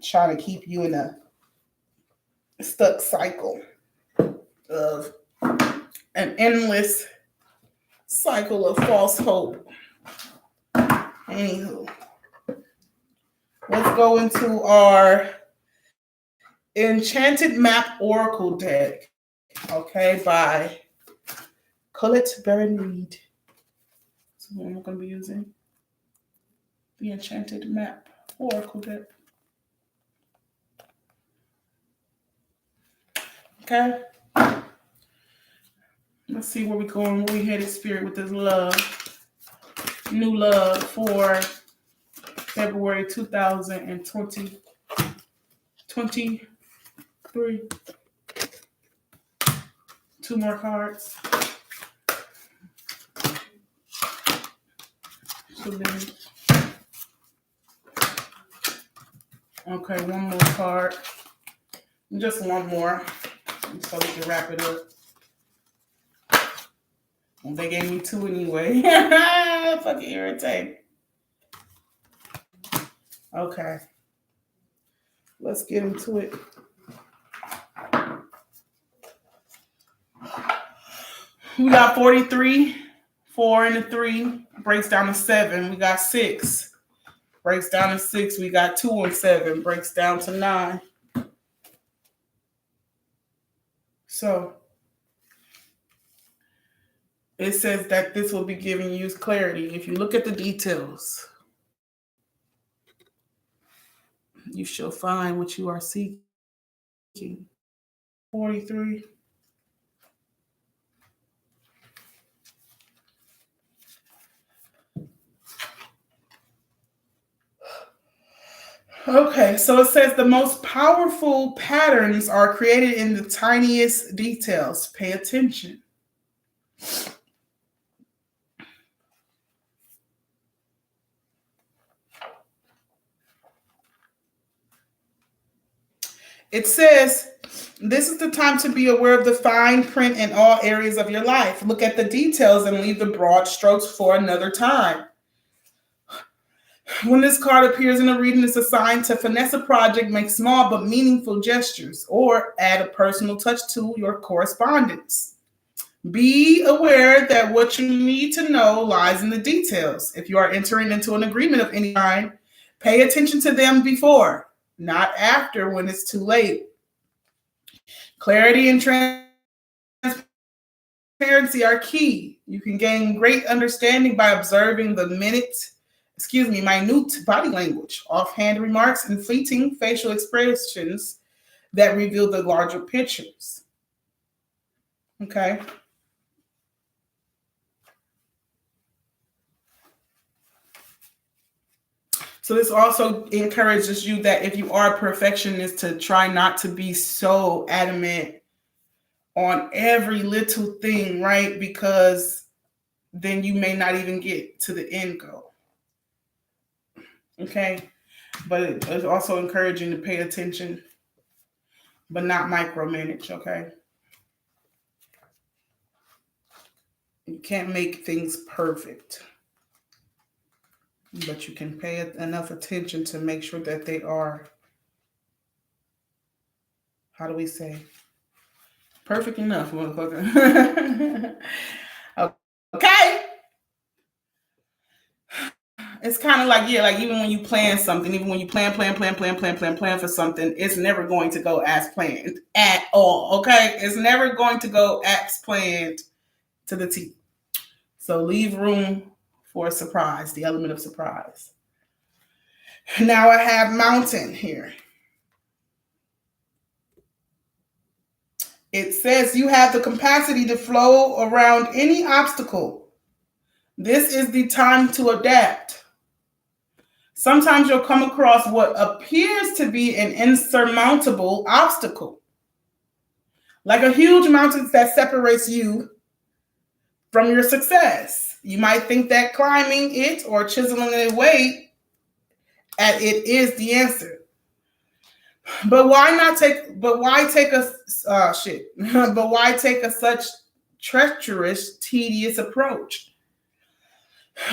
Trying to keep you in a stuck cycle of an endless cycle of false hope. Anywho, let's go into our Enchanted Map Oracle deck, okay, by Colette Baron Reed. So what I'm going to be using the Enchanted Map Oracle deck. Okay. Let's see where we're going, where we headed, spirit, with this love. New love for February 2023. Two more cards. Okay, one more card. Just one more, so we can wrap it up. Well, they gave me two anyway. Fucking irritating. Okay. Let's get into it. We got 43. 4 and a 3 breaks down to 7. We got 6. Breaks down to 6. We got 2 and 7. Breaks down to 9. So it says that this will be giving you clarity. If you look at the details, you shall find what you are seeking. 43. Okay, so it says the most powerful patterns are created in the tiniest details. Pay attention. It says, this is the time to be aware of the fine print in all areas of your life. Look at the details and leave the broad strokes for another time. When this card appears in a reading, it's assigned to finesse a project, make small but meaningful gestures, or add a personal touch to your correspondence. Be aware that what you need to know lies in the details. If you are entering into an agreement of any kind, pay attention to them before, not after when it's too late. Clarity and transparency are key. You can gain great understanding by observing the minute body language, offhand remarks, and fleeting facial expressions that reveal the larger pictures. Okay. So this also encourages you that if you are a perfectionist, to try not to be so adamant on every little thing, right? Because then you may not even get to the end goal. Okay. But it's also encouraging to pay attention, but not micromanage, okay? You can't make things perfect, but you can pay enough attention to make sure that they are, how do we say, perfect enough, motherfucker. Okay. It's kind of like, yeah, like even when you plan something, even when you plan for something, it's never going to go as planned at all, okay? It's never going to go as planned to the T. So leave room for a surprise, the element of surprise. Now I have mountain here. It says you have the capacity to flow around any obstacle. This is the time to adapt. Sometimes you'll come across what appears to be an insurmountable obstacle, like a huge mountain that separates you from your success. You might think that climbing it or chiseling it away at it is the answer. But why take a such treacherous, tedious approach?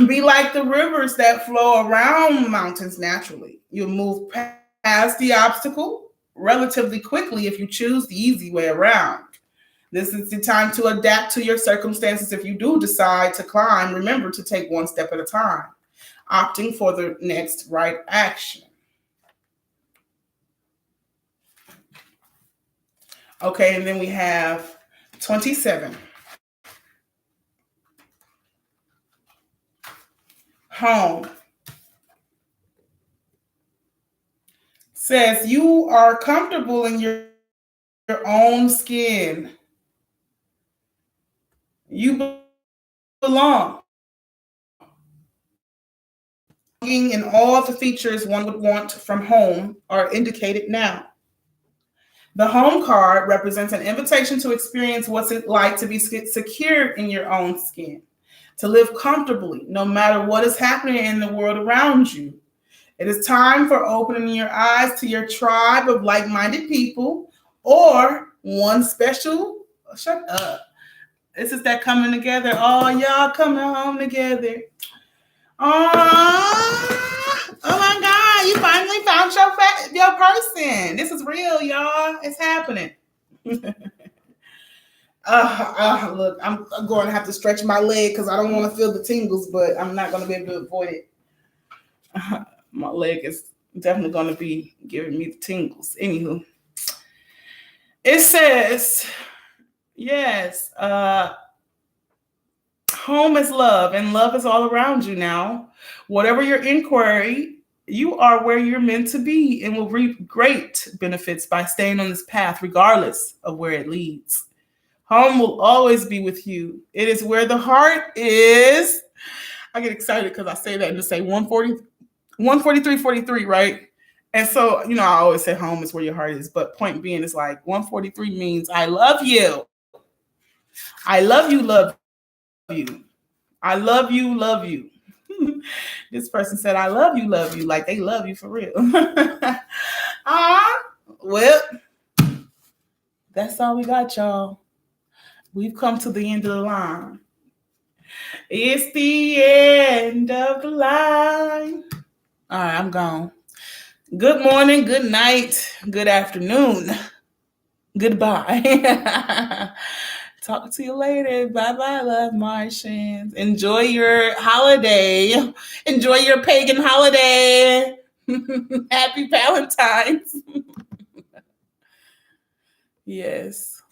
Be like the rivers that flow around mountains naturally. You'll move past the obstacle relatively quickly if you choose the easy way around. This is the time to adapt to your circumstances. If you do decide to climb, remember to take one step at a time, opting for the next right action. Okay, and then we have 27. Home. Says you are comfortable in your own skin. You belong. And all the features one would want from home are indicated now. The home card represents an invitation to experience what's it like to be secure in your own skin, to live comfortably no matter what is happening in the world around you. It is time for opening your eyes to your tribe of like-minded people or one special, shut up. This is that coming together. Oh, y'all coming home together. Oh my God, you finally found your person. This is real, y'all. It's happening. Look, I'm going to have to stretch my leg because I don't want to feel the tingles, but I'm not going to be able to avoid it. My leg is definitely going to be giving me the tingles. Anywho, it says, yes, home is love, and love is all around you now. Whatever your inquiry, you are where you're meant to be and will reap great benefits by staying on this path, regardless of where it leads. Home will always be with you. It is where the heart is. I get excited because I say that and just say 143.43, right? And so, I always say home is where your heart is. But point being, it's like 143 means I love you. I love you, love you. I love you, love you. This person said, I love you, like they love you for real. Well, That's all we got, y'all. We've come to the end of the line. It's the end of the line. All right, I'm gone. Good morning, good night, good afternoon. Goodbye. Talk to you later. Bye-bye, Love Martians. Enjoy your holiday. Enjoy your pagan holiday. Happy Valentine's. Yes.